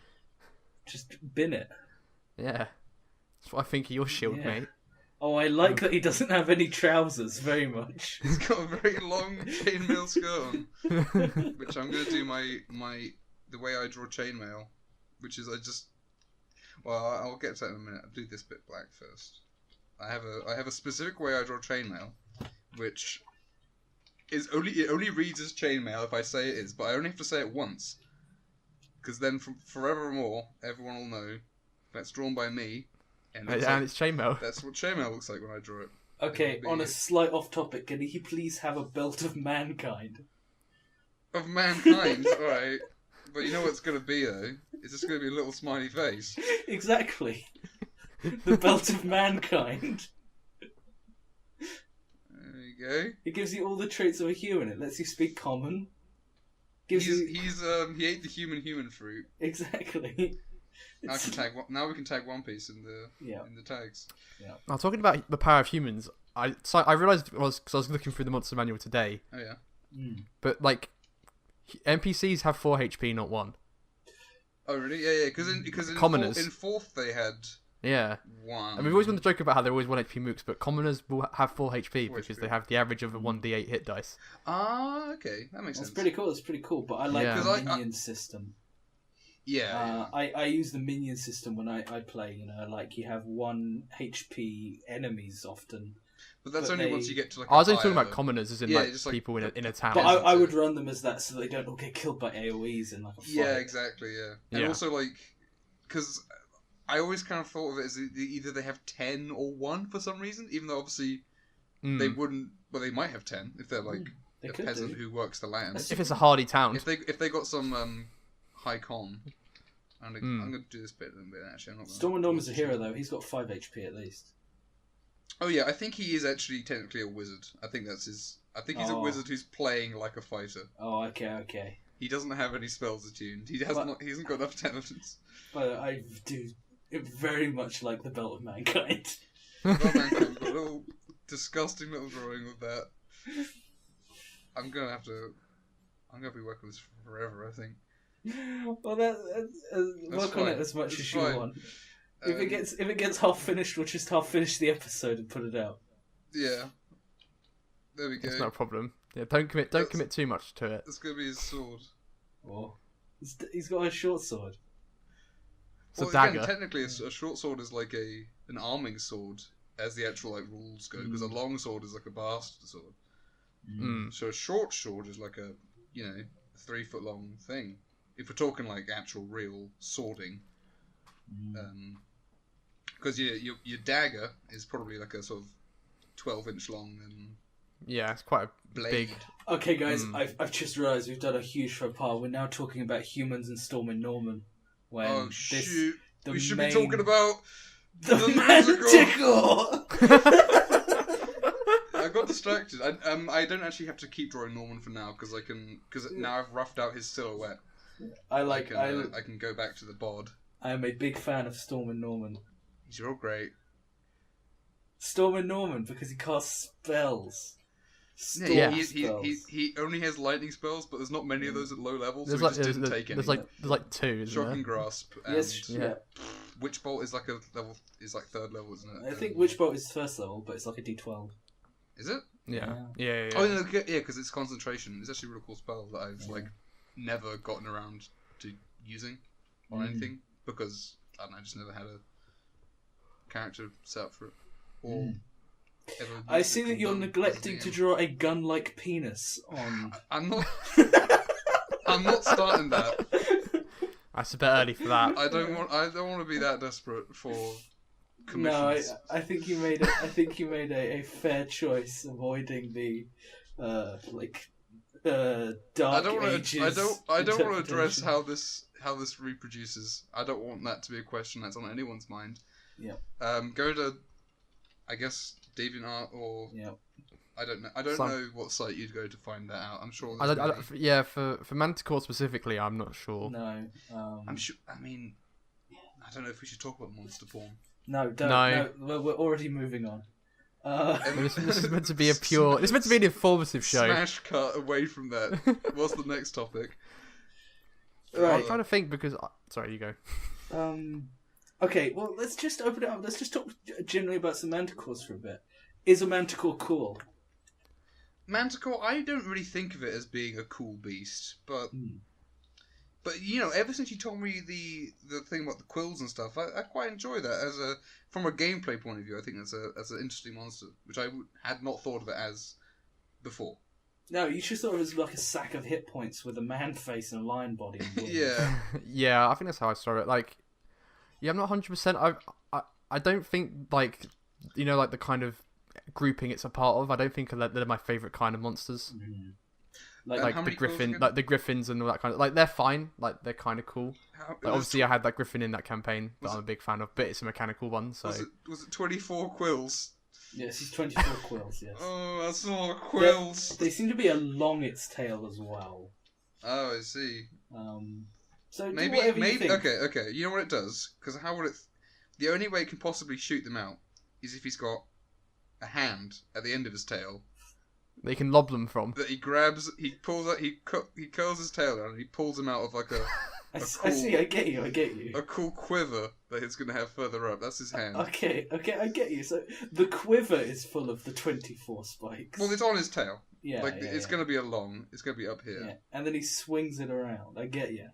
Just bin it. Yeah. That's what I think of your shield, Yeah. mate. Oh, I like that he doesn't have any trousers very much. He's got a very long chainmail skirt on, which I'm gonna do my the way I draw chainmail, which is I just. Well, I'll get to that in a minute. I'll do this bit black first. I have a specific way I draw chainmail, which is it only reads as chainmail if I say it is, but I only have to say it once, because then from forevermore everyone will know that's drawn by me, and And that's, it's chainmail. that's what chainmail looks like when I draw it. Okay, It'll on be- a slight off topic, can he please have a belt of mankind? Of mankind, alright. But you know what it's gonna be though? It's just gonna be a little smiley face. Exactly. The belt of mankind. There you go. It gives you all the traits of a human. It lets you speak common. Gives you He ate the human fruit. exactly. Now I It's- can tag. Now we can tag One Piece in Yeah. the tags. Now, talking about the power of humans, I realised because I was looking through the monster manual today, Oh yeah. but like NPCs have 4 HP, not 1. Oh really? Yeah. Because in Commoners. in fourth they had Yeah. 1. And we've always been the joke about how they're always 1 HP mooks, but commoners will have 4 HP 4 because HP. they have the average of a 1d8 hit dice. Ah, okay, that makes That's sense. pretty cool. That's pretty cool. But I like Yeah. the 'Cause minion system. Yeah. I use the minion system when I play. You know, like you have 1 HP enemies often. But that's but only they- once you get to like. I was a only talking higher- about commoners, as in Yeah, like just like- people in a town. But Peasants, I would yeah. run them as that so they don't all get killed by AoEs in like a fight. Yeah, exactly. Yeah, and Yeah. also like because I always kind of thought of it as either they have 10 or 1 for some reason, even though obviously Mm. they wouldn't. Well, they might have 10 if they're like They a could peasant do. who works the land. That's- If it's a hardy town. If they got some high con, I'm Mm. gonna do this bit in a bit. Actually, I'm not. Gonna, Storm and Norman's a hero though. He's got 5 HP at least. Oh yeah, I think he is actually technically a wizard. I think that's his. I think he's a Oh. wizard who's playing like a fighter. Oh, okay. He doesn't have any spells attuned. He has But- not. He hasn't got enough intelligence. But I do very much like the belt of mankind. Well, mankind, got a little disgusting little drawing of that. I'm gonna have to. I'm gonna be working with this forever. I think. Well, work on fine. it as much That's as you fine. want. If it gets half finished, we'll just half finish the episode and put it out. Yeah. There we go. It's not a problem. Yeah, don't That's- commit too much to it. That's gonna be his sword. Or he's got a short sword. It's a Well, dagger. again, technically, a short sword is like an arming sword, as the actual like rules go. Because a long sword is like a bastard sword. Mm. So a short sword is like a 3-foot long thing. If we're talking like actual real swording, because your dagger is probably like a sort of 12-inch long and Yeah, it's quite a blade. big. Okay, guys, I've just realised we've done a huge faux pas. We're now talking about humans and Stormin Norman. When Oh shoot! We should be talking about the Manticore! Manticore. I got distracted. I don't actually have to keep drawing Norman for now because now I've roughed out his silhouette. I I can go back to the bod. I am a big fan of Storm and Norman. He's real great. Storm and Norman because he casts spells. Yeah, Spells. he only has lightning spells, but there's not many of those at low levels, so There's he like just didn't take any. there's like two, isn't Shocking there? Grasp and Yes, yeah. Witch Bolt is like a level, is like third level, isn't it? I think Witch Bolt is first level, but it's like a D12. Is it? Yeah. Oh no, yeah, because it's concentration. It's actually a really cool spell that I've like never gotten around to using or anything because I don't know, I just never had a character set up for it. Or I see that you're neglecting to draw a gun-like penis on. I'm not. I'm not starting that. That's a bit early for that. I don't want to be that desperate for No, commissions. I think you made a fair choice, avoiding the dark ages. I don't want to address interpretation. how this reproduces. I don't want that to be a question that's on anyone's mind. Yeah. Go to, I guess, DeviantArt or I don't know. I don't know what site you'd go to find that out. I'm sure. For Manticore specifically, I'm not sure. No. I'm sure. I mean, I don't know if we should talk about monster porn. No, don't. No. No, we're already moving on. This is meant to be a pure. It's meant to be an informative show. Smash cut away from that. What's the next topic? Right. I'm trying to think because. Sorry, you go. Okay, well, let's just open it up. Let's just talk generally about some manticores for a bit. Is a manticore cool? Manticore, I don't really think of it as being a cool beast, but you know, ever since you told me the thing about the quills and stuff, I quite enjoy that from a gameplay point of view. I think that's an interesting monster, which I had not thought of it as before. No, you just thought of it as like a sack of hit points with a man face and a lion body. And Yeah, Yeah, I think that's how I saw it. Like, yeah, I'm not 100%. I don't think like the kind of grouping it's a part of. I don't think they're my favorite kind of monsters. Like the griffin, like the griffins and all that kind of they're fine. Like they're kind of cool. Obviously, I had that griffin in that campaign that I'm a big fan of, but it's a mechanical one. So was it 24 quills? Yes, he's 24 quills. Yes. Oh, that's a lot of quills. They seem to be along its tail as well. Oh, I see. So maybe you think. okay. You know what it does? Because how would it? The only way it can possibly shoot them out is if he's got a hand at the end of his tail they can lob them from. that he grabs. He pulls out. He curls his tail down and he pulls them out of like a. I see. I get you. A cool quiver that he's going to have further up. That's his hand. Okay, I get you. So the quiver is full of the 24 spikes. Well, it's on his tail. Yeah, it's going to be it's going to be up here. Yeah, and then he swings it around. I get you.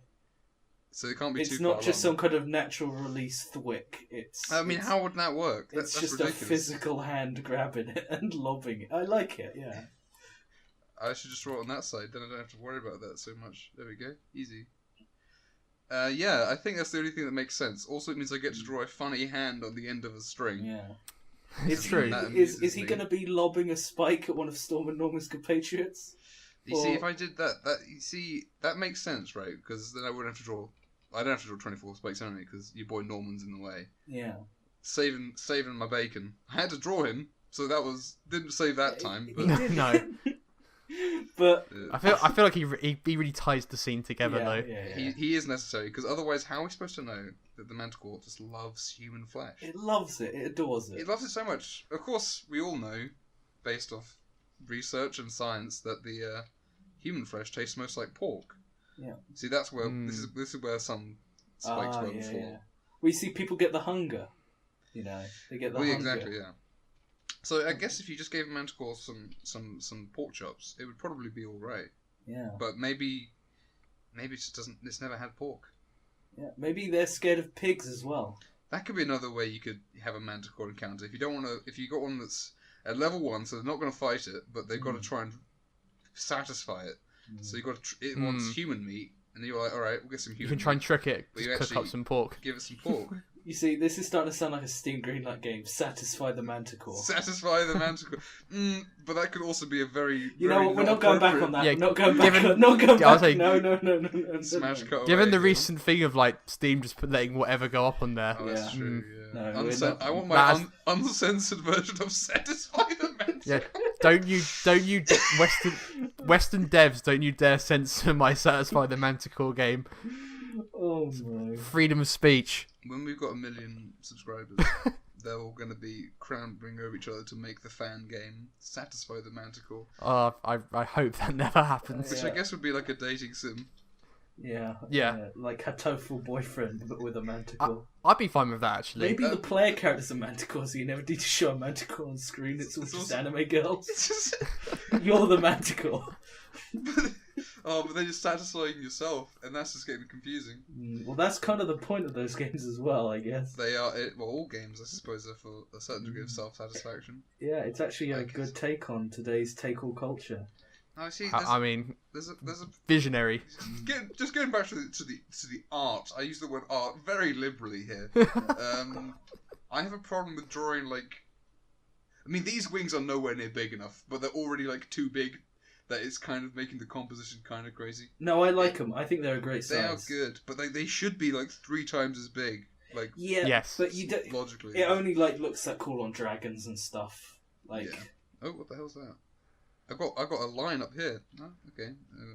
So it can't be too It's far not just along. some kind of natural release thwick. I mean, how would that work? It's That's just ridiculous. a physical hand grabbing it and lobbing it. I like it, yeah. I should just draw it on that side, then I don't have to worry about that so much. There we go. Easy. Yeah, I think that's the only thing that makes sense. Also, it means I get to draw a funny hand on the end of a string. Yeah. It's true. Is he going to be lobbing a spike at one of Storm and Norman's compatriots? You see, if I did that makes sense, right? Because then I wouldn't have to draw. I don't have to draw 24 spikes only because your boy Norman's in the way. Yeah. Saving my bacon. I had to draw him, so didn't save that time. But No. But I feel like he really ties the scene together though. Yeah. he is necessary because otherwise, how are we supposed to know that the Manticore just loves human flesh? It loves it. It adores it. It loves it so much. Of course, we all know, based off research and science, that the human flesh tastes most like pork. Yeah. See, that's where this is where some spikes were before. Yeah. We see people get the hunger. You know, they get the hunger. Exactly, yeah. So I guess if you just gave Manticore some pork chops, it would probably be all right. Yeah. But maybe it just doesn't. It's never had pork. Yeah. Maybe they're scared of pigs as well. That could be another way you could have a Manticore encounter. If you don't want to, if you got one that's at level 1, so they're not going to fight it, but they've got to try and satisfy it. So you got it wants human meat, and you're like, all right, we'll get some human. You can try and meat. trick it. But Just you cook actually up some pork. Give it some pork. You see, this is starting to sound like a Steam Greenlight game. Satisfy the Manticore. Satisfy the Manticore. But that could also be a very. You know what? We're not going back on that. Yeah, We're not going back. given- Not going Yeah, I was back. like- No. Smash cut. Given away, the yeah. recent thing of like Steam just letting whatever go up on there. Oh, that's Yeah. true. No, Yeah. we're not- I want my That's- uncensored version of Satisfy the Manticore. Yeah, don't you Western devs, don't you dare censor my Satisfy the Manticore game. Oh Oh no. Freedom of speech. When we've got 1 million subscribers, they're all going to be clambering over each other to make the fan game satisfy the Manticore. I hope that never happens. Which I guess would be like a dating sim. Yeah. Yeah. Like her tofu boyfriend, but with a Manticore. I'd be fine with that, actually. Maybe the player character's a Manticore, so you never need to show a Manticore on screen. It's all just anime girls. It's just... You're the Manticore. but then you're satisfying yourself, and that's just getting confusing. Well, that's kind of the point of those games as well, I guess. They are, well, all games, I suppose, are for a certain degree of self-satisfaction. Yeah, it's actually a good take on today's take-all culture. I see. I mean, there's a visionary. Just going back to the art. I use the word art very liberally here. I have a problem with drawing like. I mean, these wings are nowhere near big enough, but they're already like too big. That it's kind of making the composition kind of crazy. No, I like them. I think they're a great size. They are good, but they should be like 3 times as big. Like yeah, yes, but you don't. Logically, it only like looks that cool on dragons and stuff. Like, yeah. Oh, what the hell's that? I got a line up here. Oh, okay,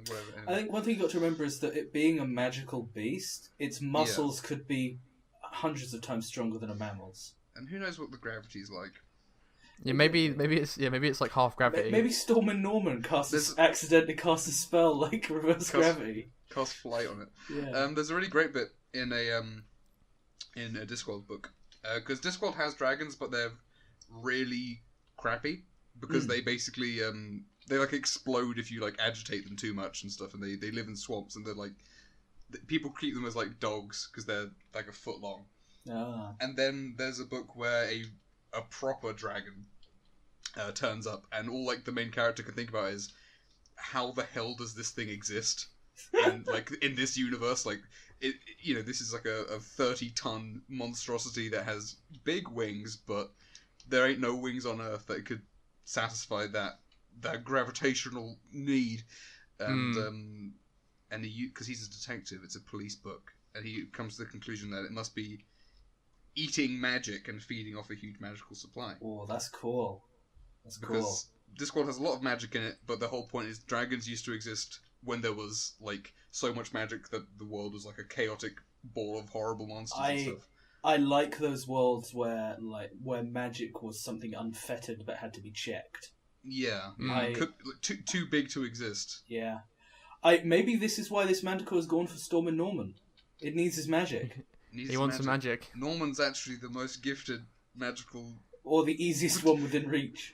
whatever. Anyway. I think one thing you got to remember is that it being a magical beast, its muscles could be hundreds of times stronger than a mammal's. And who knows what the gravity's like? Yeah, maybe it's like half gravity. Maybe Storm and Norman accidentally cast a spell like reverse gravity. Cast flight on it. Yeah. There's a really great bit in a Discworld book because Discworld has dragons, but they're really crappy because they basically they like explode if you like agitate them too much and stuff, and they live in swamps, and they're like people treat them as like dogs because they're like a foot long. Ah. And then there's a book where a proper dragon turns up, and all like the main character can think about is how the hell does this thing exist? And like in this universe, like this is like a 30-ton monstrosity that has big wings, but there ain't no wings on Earth that could satisfy that gravitational need. And because he's a detective, it's a police book, and he comes to the conclusion that it must be eating magic and feeding off a huge magical supply. Oh, that's cool. That's cool. Because Discworld has a lot of magic in it, but the whole point is dragons used to exist when there was like so much magic that the world was like a chaotic ball of horrible monsters and stuff. I like those worlds where magic was something unfettered but had to be checked. Yeah, too big to exist. Yeah, maybe this is why this Manticore has gone for Storm and Norman. It needs his magic. He wants some magic. Norman's actually the most gifted magical, or the easiest one within reach.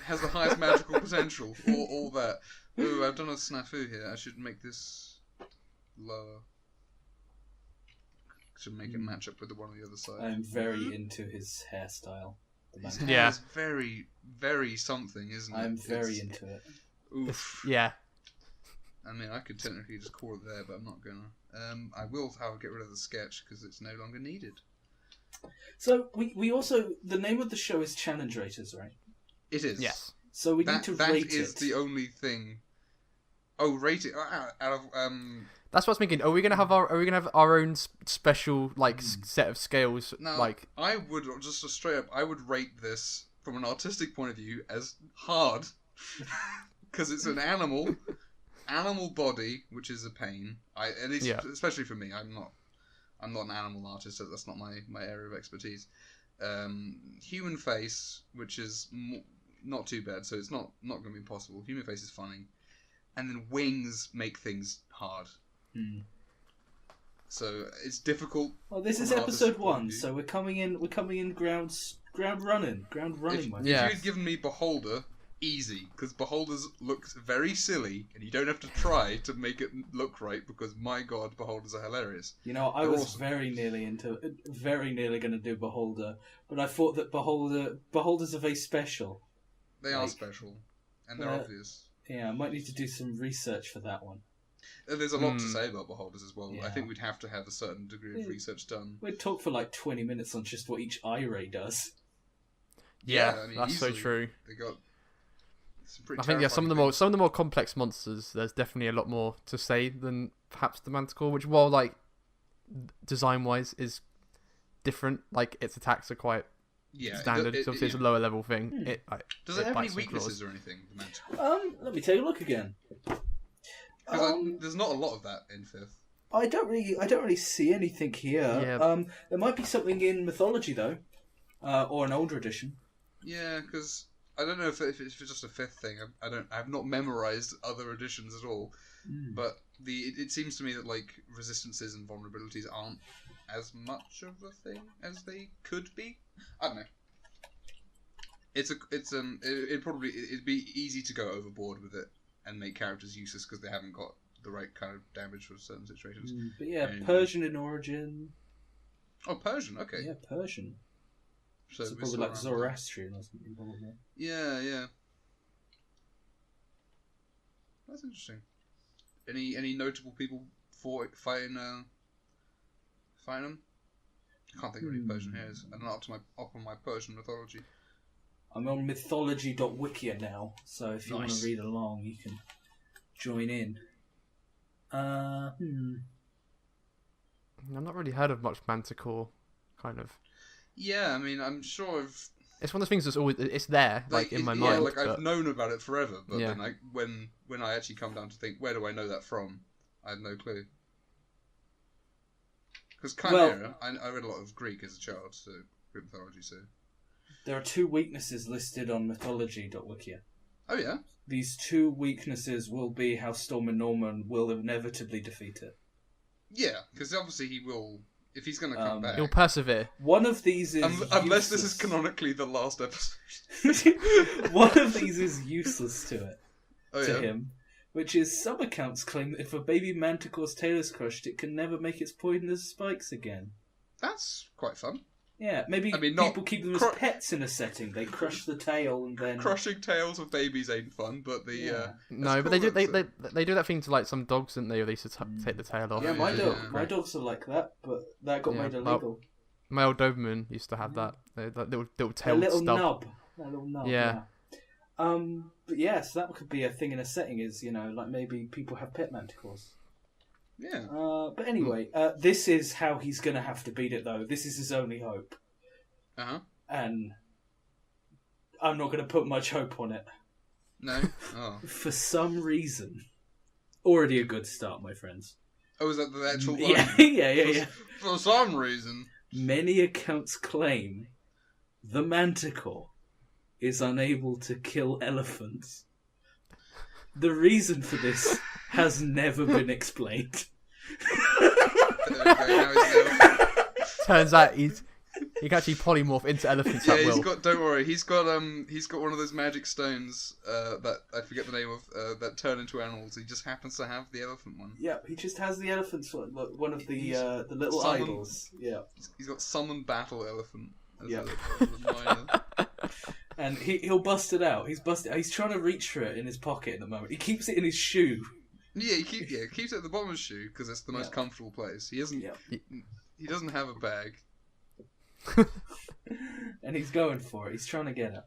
Has the highest magical potential. All that. Ooh, I've done a snafu here. I should make this lower. Should make it match up with the one on the other side. I'm very into his hairstyle. His hair is very, very something, isn't it? I'm very into it. Oof. Yeah. I mean, I could technically just call it there, but I'm not gonna. I will, however, get rid of the sketch because it's no longer needed. So we also, the name of the show is Challenge Raters, right? It is. Yes. So we need to rate it. That is the only thing. Oh, rate it out of That's what I was thinking. Are we gonna have our own special set of scales? No, I would just straight up. I would rate this from an artistic point of view as hard because it's an animal body, which is a pain. Especially for me. I'm not an animal artist. So that's not my area of expertise. Human face, which is not too bad. So it's not going to be impossible. Human face is funny, and then wings make things hard. So it's difficult. Well, this is episode 1, so we're coming in ground running. If you had given me Beholder, easy, because Beholders looks very silly, and you don't have to try to make it look right. Because my God, Beholders are hilarious. You know, I was awesome. very nearly going to do Beholder, but I thought that Beholders are very special. They are special, and they're obvious. Yeah, I might need to do some research for that one. There's a lot to say about Beholders as well. Yeah. I think we'd have to have a certain degree of research done. We'd talk for like 20 minutes on just what each eye ray does. Yeah, I mean, that's easily, so true. They got I think some of the more complex monsters. There's definitely a lot more to say than perhaps the Manticore, which while like design wise is different, like its attacks are quite standard. So obviously it's a lower level thing. Does it have any weaknesses or anything? The Manticore? Let me take a look again. There's not a lot of that in 5th. I don't really see anything here. Yeah. There might be something in mythology though, or an older edition. Yeah, because I don't know if it's just a fifth thing. I've not memorized other editions at all. But it seems to me that like resistances and vulnerabilities aren't as much of a thing as they could be. I don't know. It'd be easy to go overboard with it and make characters useless because they haven't got the right kind of damage for certain situations. But yeah, Persian in origin. Oh, Persian. Okay. Yeah, Persian. So it's probably like Zoroastrian or something, probably. Yeah. That's interesting. Any notable people fighting them? I can't think of any Persian heroes. I'm not up on my Persian mythology. I'm on mythology.wikia now, so if you want to read along, you can join in. I've not really heard of much Manticore, kind of. Yeah, I mean, I'm sure it's one of those things that's always there, in my mind. Yeah, I've known about it forever, but then when I actually come down to think, where do I know that from? I have no clue. Because Chimera, I read a lot of Greek as a child, so Greek mythology. So there are 2 weaknesses listed on mythology.wikia. Oh yeah. These 2 weaknesses will be how Storm and Norman will inevitably defeat it. Yeah, because obviously he will. If he's going to come back, he'll persevere. One of these is unless this is canonically the last episode. One of these is useless to it. Him, which is some accounts claim that if a baby Manticore's tail is crushed, it can never make its poisonous spikes again. That's quite fun. Yeah, maybe people keep them as pets in a setting. They crush the tail and then crushing tails of babies ain't fun, but no, but they do that thing to like some dogs, didn't they? Or they used to take the tail off. Yeah, my dogs are like that, but that got made illegal. My old Doberman used to have that little tail. A little stub. nub. Yeah. But yes, that could be a thing in a setting. Is like maybe people have pet manticores. Yeah. But anyway, this is how he's going to have to beat it, though. This is his only hope. Uh-huh. And I'm not going to put much hope on it. No? Oh. For some reason. Already a good start, my friends. Oh, is that the actual one? Yeah. For some reason. Many accounts claim the Manticore is unable to kill elephants. The reason for this has never been explained. Turns out he can actually polymorph into elephants at will. Don't worry, he's got one of those magic stones that I forget the name of that turn into animals. He just happens to have the elephant one. Yeah, he just has the elephant one of the little idols. Yeah, he's got summon battle elephant. Yeah. And he'll bust it out. He's trying to reach for it in his pocket at the moment. He keeps it in his shoe. Yeah, he keeps it at the bottom of his shoe because it's the most comfortable place. He doesn't. Yeah. He doesn't have a bag. And he's going for it. He's trying to get it.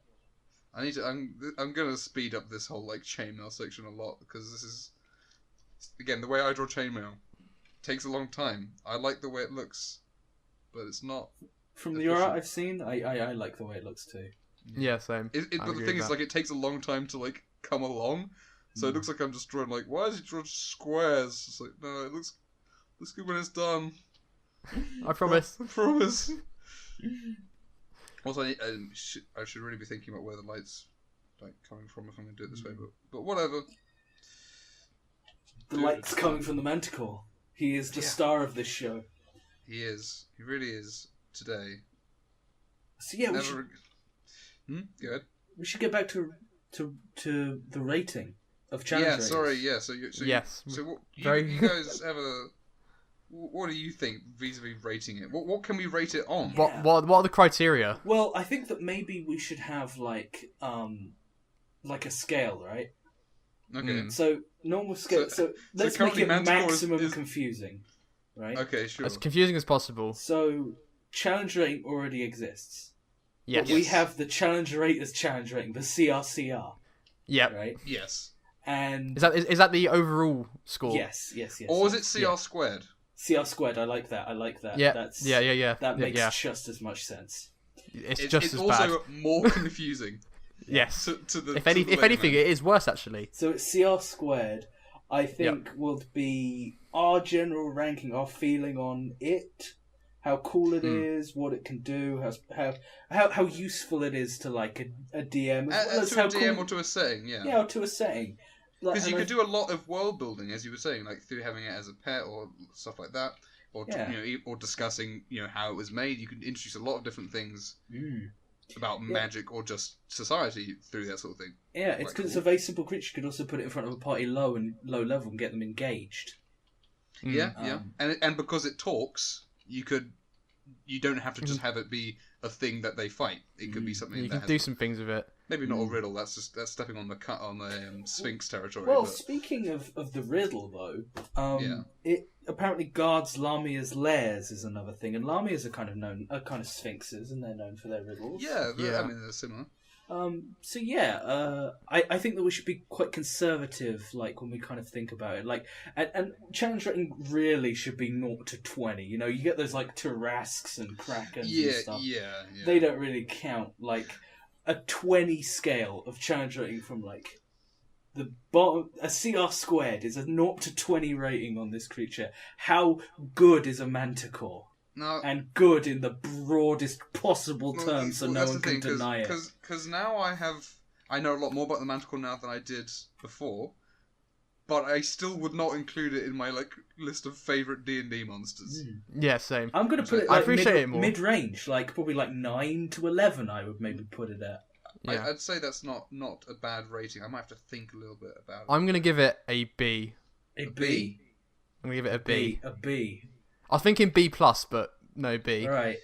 I'm gonna speed up this whole chainmail section a lot because this is again the way I draw chainmail. Takes a long time. I like the way it looks, but it's not. From the art I've seen, I like the way it looks too. Yeah, same. But the thing is, it takes a long time to come along, so it looks like I'm just drawing why is he drawing squares? It's no, it looks good when it's done. I promise. I promise. Also, I should really be thinking about where the light's coming from if I'm going to do it this way, but whatever. The light's coming from the Manticore. He is the star of this show. He is. He really is today. So yeah, Go ahead. We should get back to the rating of challenge ratings. Sorry. Yeah. So yes. So what, you guys have a. What do you think vis-a-vis rating it? What can we rate it on? Yeah. What are the criteria? Well, I think that maybe we should have a scale, right? Okay. So normal scale. So let's make it maximum confusing, right? Okay, sure. As confusing as possible. So challenge rating already exists. Yes. But we have the challenge rate as challenge rating, the CRCR. Yeah. Right. Yes. And is that the overall score? Yes. Or is it CR squared? CR squared. I like that. Yeah. Yeah. That makes just as much sense. It's just it's as also bad. more confusing. Yes. If anything, it is worse actually. So it's CR squared. I think would be our general ranking, our feeling on it, how cool it is, what it can do, how useful it is to like a DM, as well as to how a DM cool, or to a setting, yeah. yeah, or to a setting. Because you could do a lot of world building, as you were saying, like through having it as a pet or stuff like that, or or discussing how it was made. You could introduce a lot of different things about magic or just society through that sort of thing. Yeah, it's because it's a very simple creature. You could also put it in front of a party low level and get them engaged. Yeah, and because it talks, you don't have to just have it be a thing that they fight. It could be something You that can do some things with it. maybe not a riddle. That's stepping on the Sphinx territory. Well, but... speaking of the riddle though, it apparently guards Lamia's lairs is another thing, and Lamias are kind of sphinxes, and they're known for their riddles. Yeah. I mean they're similar. So yeah, I think that we should be quite conservative, like when we kind of think about it. Like, and challenge rating really should be 0 to 20. You get those like Tarrasques and Krakens and stuff. Yeah. They don't really count. Like a 20 scale of challenge rating from like the bottom. A CR squared is a 0 to 20 rating on this creature. How good is a Manticore? No. And good in the broadest possible terms, so no one can deny it. Because now I know a lot more about the Manticore now than I did before, but I still would not include it in my list of favourite D&D monsters. Yeah, same. I'm going to put it I appreciate it more. mid-range, like probably like 9 to 11 I would maybe put it at. Yeah. I'd say that's not a bad rating. I might have to think a little bit about it. I'm going to give it a B. A B? I'm going to give it a B. A B. I was thinking B+, but no B. Right.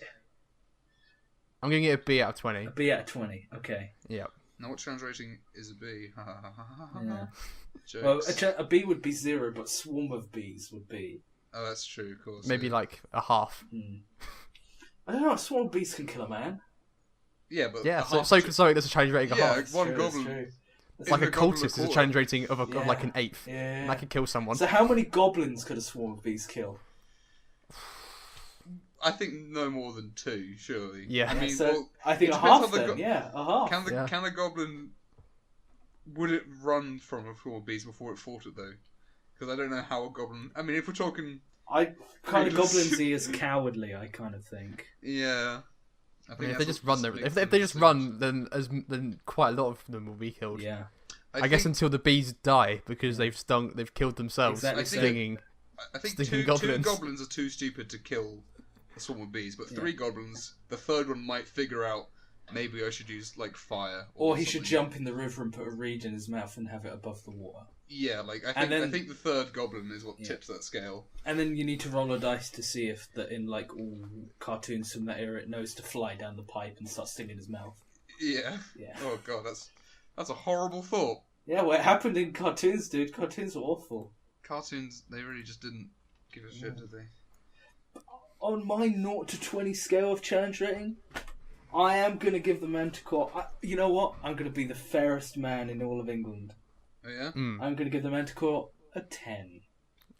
I'm going to give it a B out of 20. A B out of 20, okay. Yep. Now, what challenge rating is a B? Yeah. Jokes. Well, a B would be 0, but swarm of Bs would be... Oh, that's true, of course. Maybe like a half. I don't know, swarm of Bs can kill a man. Yeah, but... Yeah, so there's a challenge rating of yeah, half. one goblin... It's like a cultist is a challenge rating of like an eighth. Yeah. And that could kill someone. So how many goblins could a swarm of bees kill? I think no more than 2, surely. Yeah. I mean, so a half then, a half. Can the goblin... Would it run from a swarm of bees before it fought it, though? Because I don't know how a goblin... I mean, if we're talking... I kind of goblinsy is cowardly, I kind of think. Yeah. I think if they just run, if they just run, then quite a lot of them will be killed. Yeah. I guess until the bees die because they've killed themselves, Exactly. stinging. I think stinging two goblins. goblins are too stupid to kill a swarm of bees, but 3 goblins, the third one might figure out maybe I should use fire, or he should jump in the river and put a reed in his mouth and have it above the water. Yeah, I think the third goblin is what tips that scale. And then you need to roll a dice to see if in all cartoons from that era it knows to fly down the pipe and start stinging his mouth. Yeah. Oh god, that's a horrible thought. Yeah, well, it happened in cartoons, dude. Cartoons were awful. Cartoons, they really just didn't give a shit, did they? On my 0 to 20 scale of challenge rating, I am going to give the Manticore... you know what? I'm going to be the fairest man in all of England. Oh, yeah? I'm going to give the Manticore a 10.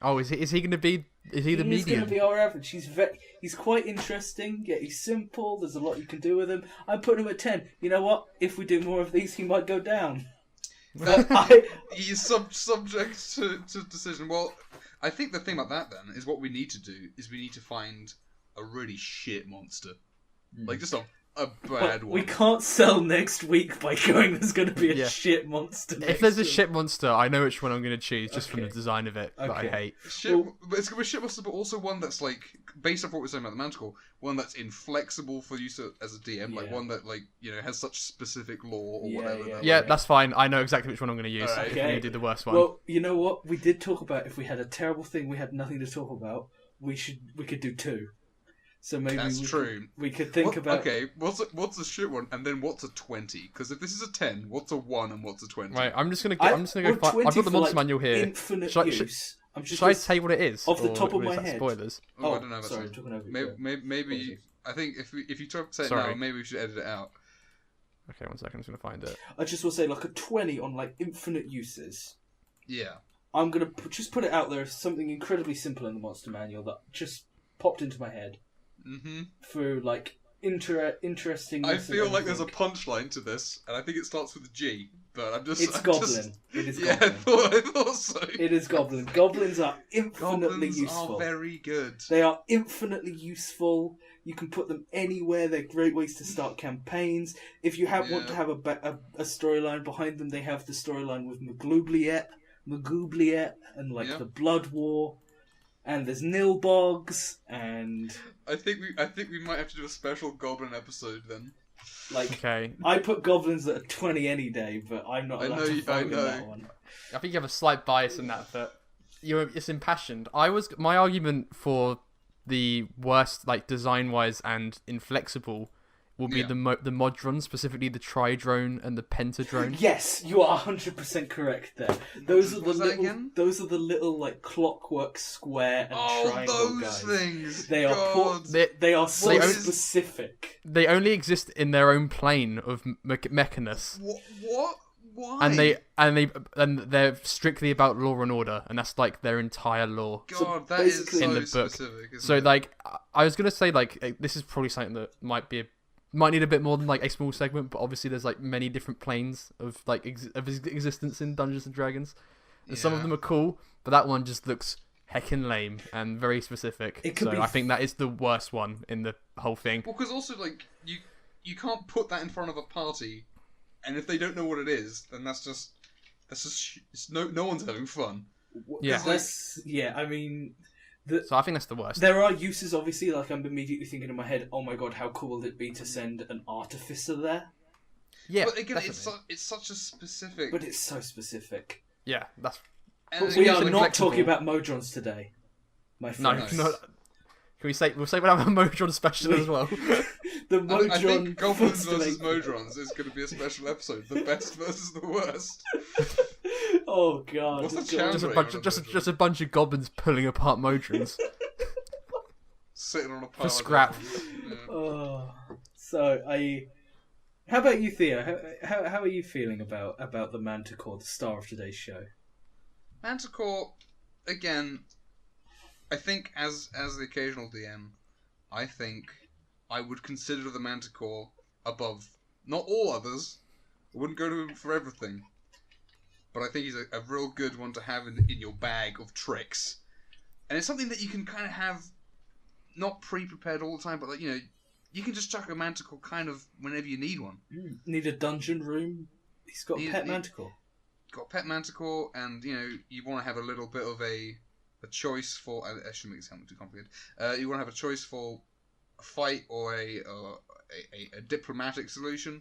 Oh, is he going to be... Is he the medium? He's going to be our average. He's quite interesting, yet he's simple. There's a lot you can do with him. I'm putting him at 10. You know what? If we do more of these, he might go down. He's subject to decision. Well, I think the thing about that, then, is what we need to do is we need to find a really shit monster. Just a bad one. We can't sell next week by going there's going to be a shit monster. If there's a shit monster, I know which one I'm going to choose just from the design of it that I hate. But it's going to be a shit monster, but also one that's based off what we're saying about the Manticore, one that's inflexible for use as a DM, one that has such specific lore or whatever. Yeah, that's fine. I know exactly which one I'm going to use. Right. If you're going to do the worst one. Well, you know what? We did talk about if we had a terrible thing we had nothing to talk about, we could do 2. So maybe we could think about... Okay, what's a shit one, and then what's a 20? Because if this is a 10, what's a 1 and what's a 20? Right, I'm just gonna go. I've got the monster manual here. Infinite use. Should I say what it is? Off the top of my head. Spoilers. I don't know. Sorry, I'm talking over you. Maybe I think if you say it now, maybe we should edit it out. Okay, 1 second. I'm just gonna find it. I just will say a 20 on infinite uses. Yeah. I'm gonna just put it out there as something incredibly simple in the monster manual that just popped into my head. Through interesting. I feel like there's a punchline to this, and I think it starts with a G. but It's Goblin. It is Yeah, Goblin. I thought so. It is Goblin. Goblins are infinitely Goblins useful. are very good. They are infinitely useful. You can put them anywhere. They're great ways to start campaigns. If you want to have a storyline behind them, they have the storyline with Magoobliet, and the Blood War, and there's Nilbogs, and I think we might have to do a special Goblin episode then. Okay. I put goblins that are 20 any day, but I'm not allowed to vote in that one. I think you have a slight bias in that, but it's impassioned. My argument for the worst, design-wise and inflexible, will be the Modron, specifically the Tridrone and the Pentadrone. Yes, you are 100% correct there. Those are the little clockwork square and triangle guys. Things. They are they are so specific. They only exist in their own plane of Mechanus. What? Why? And they're strictly about law and order, and that's their entire lore. God, that is so in the book. Specific, so it? I was gonna say this is probably something that might need a bit more than a small segment, but obviously there's many different planes of existence in Dungeons and Dragons, and some of them are cool, but that one just looks heckin' lame and very specific. I think that is the worst one in the whole thing. Well, because also you can't put that in front of a party, and if they don't know what it is, then that's just no one's having fun. Yeah, I mean. So I think that's the worst. There are uses, obviously, I'm immediately thinking in my head, oh my god, how cool would it be to send an artificer there? Yeah, but again, it's such a specific... But it's so specific. Yeah, that's... But we are not talking about Modrons today, my friends. No, we'll say we'll have a Modron special as well. The Modron... I think Goblins versus Modrons is going to be a special episode. The best versus the worst. Oh god! What's the challenge? Just a bunch of goblins pulling apart Modrons. Sitting on a pile for scrap. Oh, how about you, Theo? How are you feeling about the Manticore, the star of today's show? Manticore, again, I think as the occasional DM, I think I would consider the Manticore above not all others. I wouldn't go to him for everything. But I think he's a real good one to have in your bag of tricks. And it's something that you can kind of have not pre-prepared all the time, but you can just chuck a Manticore kind of whenever you need one. Need a dungeon room? He's got a pet Manticore. Got a pet Manticore, and you want to have a little bit of a choice for... I shouldn't make it sound too complicated. You want to have a choice for a fight or a diplomatic solution.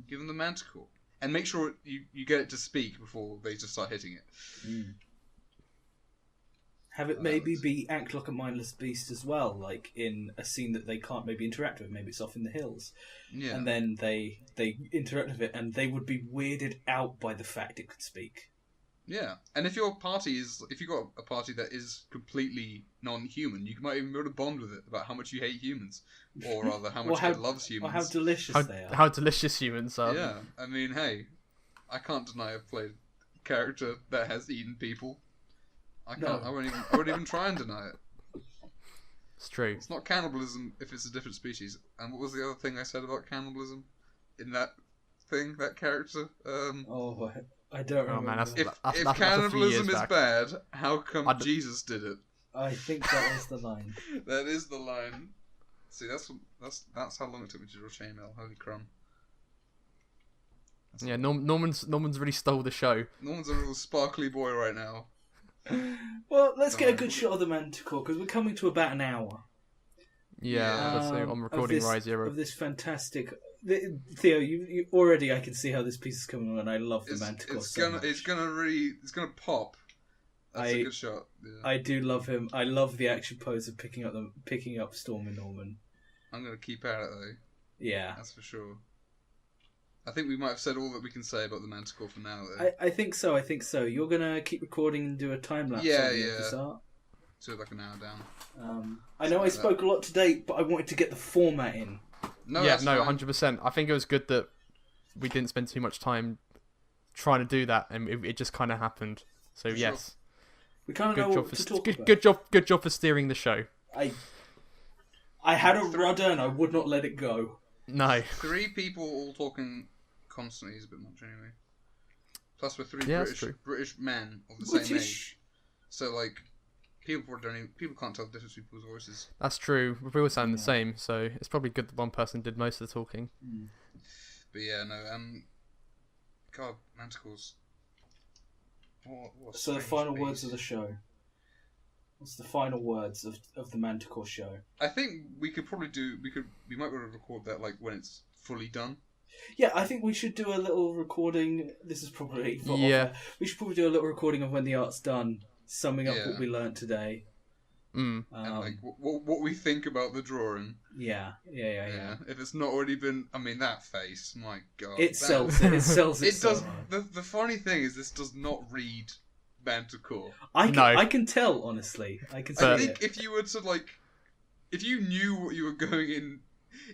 Give them the Manticore. And make sure you get it to speak before they just start hitting it. Have it maybe act like a mindless beast as well, in a scene that they can't maybe interact with.Maybe it's off in the hills. Yeah. And then they interact with it, and they would be weirded out by the fact it could speak. Yeah, and if you've got a party that is completely non-human, you might even be able to bond with it about how much you hate humans, or rather how much it loves humans, or how delicious they are. How delicious humans are. Yeah, I mean, hey, I can't deny I've played a character that has eaten people. I can't. No. I won't even try and deny it. It's true. It's not cannibalism if it's a different species. And what was the other thing I said about cannibalism in that character? I don't remember. Man, if cannibalism is bad, how come Jesus did it? I think that was the line. That is the line. See, that's how long it took me to draw chainmail. Holy crumb. Yeah, Norman's really stole the show. Norman's a real sparkly boy right now. Well, let's get a good shot of the Manticore, because we're coming to about an hour. Yeah. I'm recording Rise Zero. Of this fantastic... Theo, you already, I can see how this piece is coming on, and I love the Manticore It's gonna pop. That's a good shot. Yeah. I do love him. I love the action pose of picking up Storm and Norman. I'm gonna keep at it though. Yeah, that's for sure. I think we might have said all that we can say about the Manticore for now, though. I think so. You're gonna keep recording and do a time lapse. Yeah. This art. So an hour down. I know I spoke a lot today, but I wanted to get the format in. No, 100%. I think it was good that we didn't spend too much time trying to do that, and it just kind of happened. So yes, we kind of know what to talk about. Good job for steering the show. I had a rudder and I would not let it go. No. 3 people all talking constantly is a bit much anyway. Plus, we're three Yeah, that's true. British men of the same age. So, like, people can't tell the difference between people's voices. That's true. We all sound the same, so it's probably good that one person did most of the talking. But yeah, no, God, Manticores. So the final words of the show. What's the final words of the Manticore show? I think we could probably we might be able to record that like when it's fully done. Yeah, I think we should do a little recording. This is probably we should probably do a little recording of when the art's done, summing up what we learnt today. And like what we think about the drawing. Yeah. If it's not already been, I mean, that face, my God, it sells it. It sells it. It does. The funny thing is, this does not read Manticore. I can tell, honestly. I think if you were to like, if you knew what you were going in,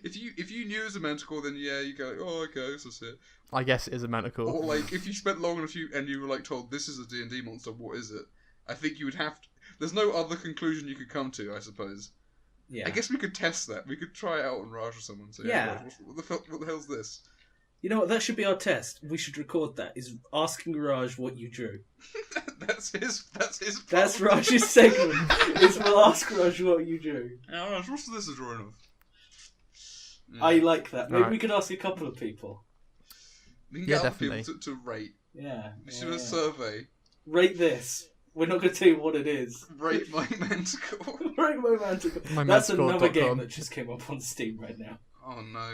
if you knew it was a Manticore, then yeah, you go, oh, okay, this is it. I guess it is a Manticore. Or like, if you spent long enough and you were like told this is a D&D monster, what is it? I think you would have to. There's no other conclusion you could come to, I suppose. Yeah. I guess we could test that. We could try it out on Raj or someone. Say, yeah. What the hell's this? You know what? That should be our test. We should record that. Is asking Raj what you drew. That's his. That's Raj's segment. Is we'll ask Raj what you drew. Yeah, Raj, what's this a drawing of? Yeah. I like that. Maybe we could ask a couple of people. We can get other people to rate. Yeah. We should do a survey. Rate this. We're not going to tell you what it is. Rate my Manticore. Rate my Manticore. That's another game that just came up on Steam right now. Oh no.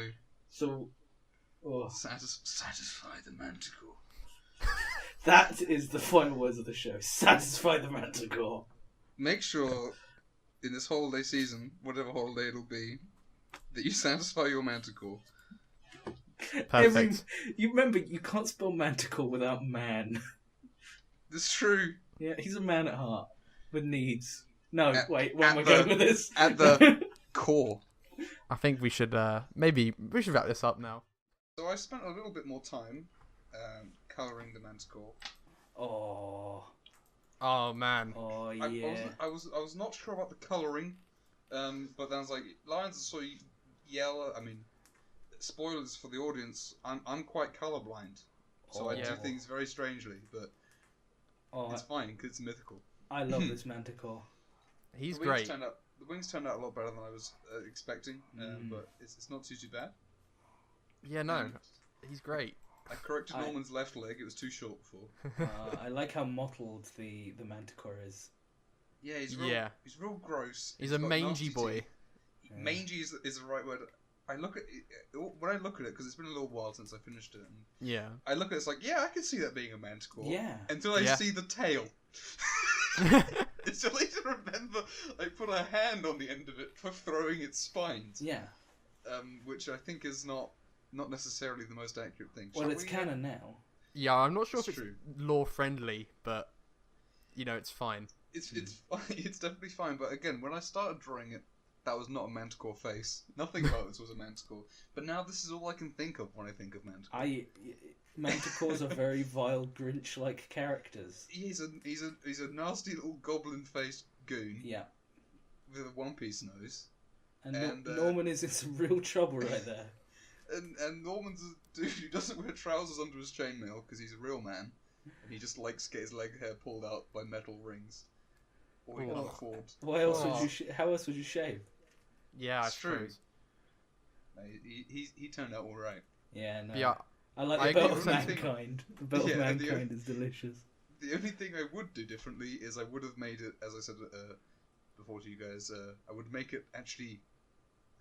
So, satisfy the Manticore. That is the final words of the show. Satisfy the Manticore. Make sure, in this holiday season, whatever holiday it'll be, that you satisfy your Manticore. Perfect. You remember, you can't spell Manticore without man. It's true. Yeah, he's a man at heart with needs. No, wait, where am I going with this? At the core. I think we should maybe we should wrap this up now. So I spent a little bit more time colouring the Manticore. Oh man. Oh yeah. I was not sure about the colouring, but then I was like, lines are sort of yellow. I mean, spoilers for the audience. I'm quite colourblind, so I do things very strangely, but. It's fine because it's mythical. I love this Manticore. He's great. The wings turned out a lot better than I was expecting, but it's not too bad. Yeah, no, he's great. I corrected Norman's left leg; it was too short before. I like how mottled the Manticore is. Yeah, he's real gross. He's a mangy boy. Mangy is the right word. When I look at it, because it's been a little while since I finished it. And I look at it, it's like, I can see that being a Manticore. Yeah. Until I see the tail. It's only to remember I put a hand on the end of it for throwing its spines. Yeah. Which I think is not necessarily the most accurate thing. Well, it's canon now. Yeah, I'm not sure if it's lore friendly, but it's fine. It's definitely fine. But again, when I started drawing it, that was not a Manticore face. Nothing about this was a Manticore. But now this is all I can think of when I think of Manticore. Manticores are very vile Grinch-like characters. He's a nasty little goblin-faced goon. Yeah. With a one-piece nose. And Norman is in some real trouble right there. And Norman's a dude who doesn't wear trousers under his chainmail because he's a real man. And he just likes to get his leg hair pulled out by metal rings. Or he can afford. Why else would you? How else would you shave? Yeah, it's true. He turned out all right. Yeah, no. Yeah, I like the Belt of Mankind. The Belt of Mankind is delicious. The only thing I would do differently is I would have made it, as I said before to you guys, I would make it actually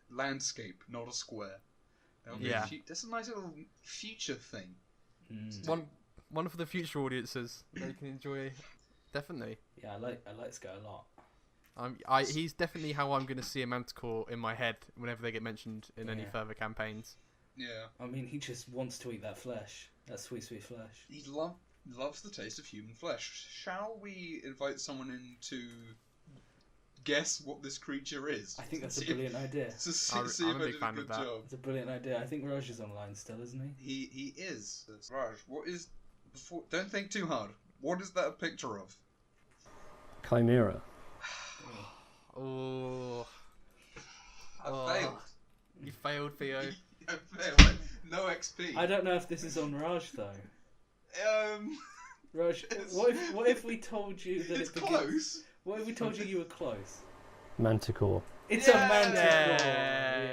landscape, not a square. That's a nice little future thing. One for the future audiences they can enjoy. Definitely. Yeah, I like this guy a lot. He's definitely how I'm going to see a Manticore in my head whenever they get mentioned in any further campaigns. Yeah. I mean, he just wants to eat that flesh. That sweet, sweet flesh. He loves the taste of human flesh. Shall we invite someone in to guess what this creature is? I think that's a brilliant idea. I'm a big fan of that. Job. It's a brilliant idea. I think Raj is online still, isn't he? He is. Raj, what is... Don't think too hard. What is that a picture of? Chimera. Oh. I failed. You failed, Theo. I failed. No XP. I don't know if this is on Raj, though. Raj, what if we told you that It's it begins... close. What if we told you were close? Manticore. It's Yeah! a manticore. Yeah. Yeah.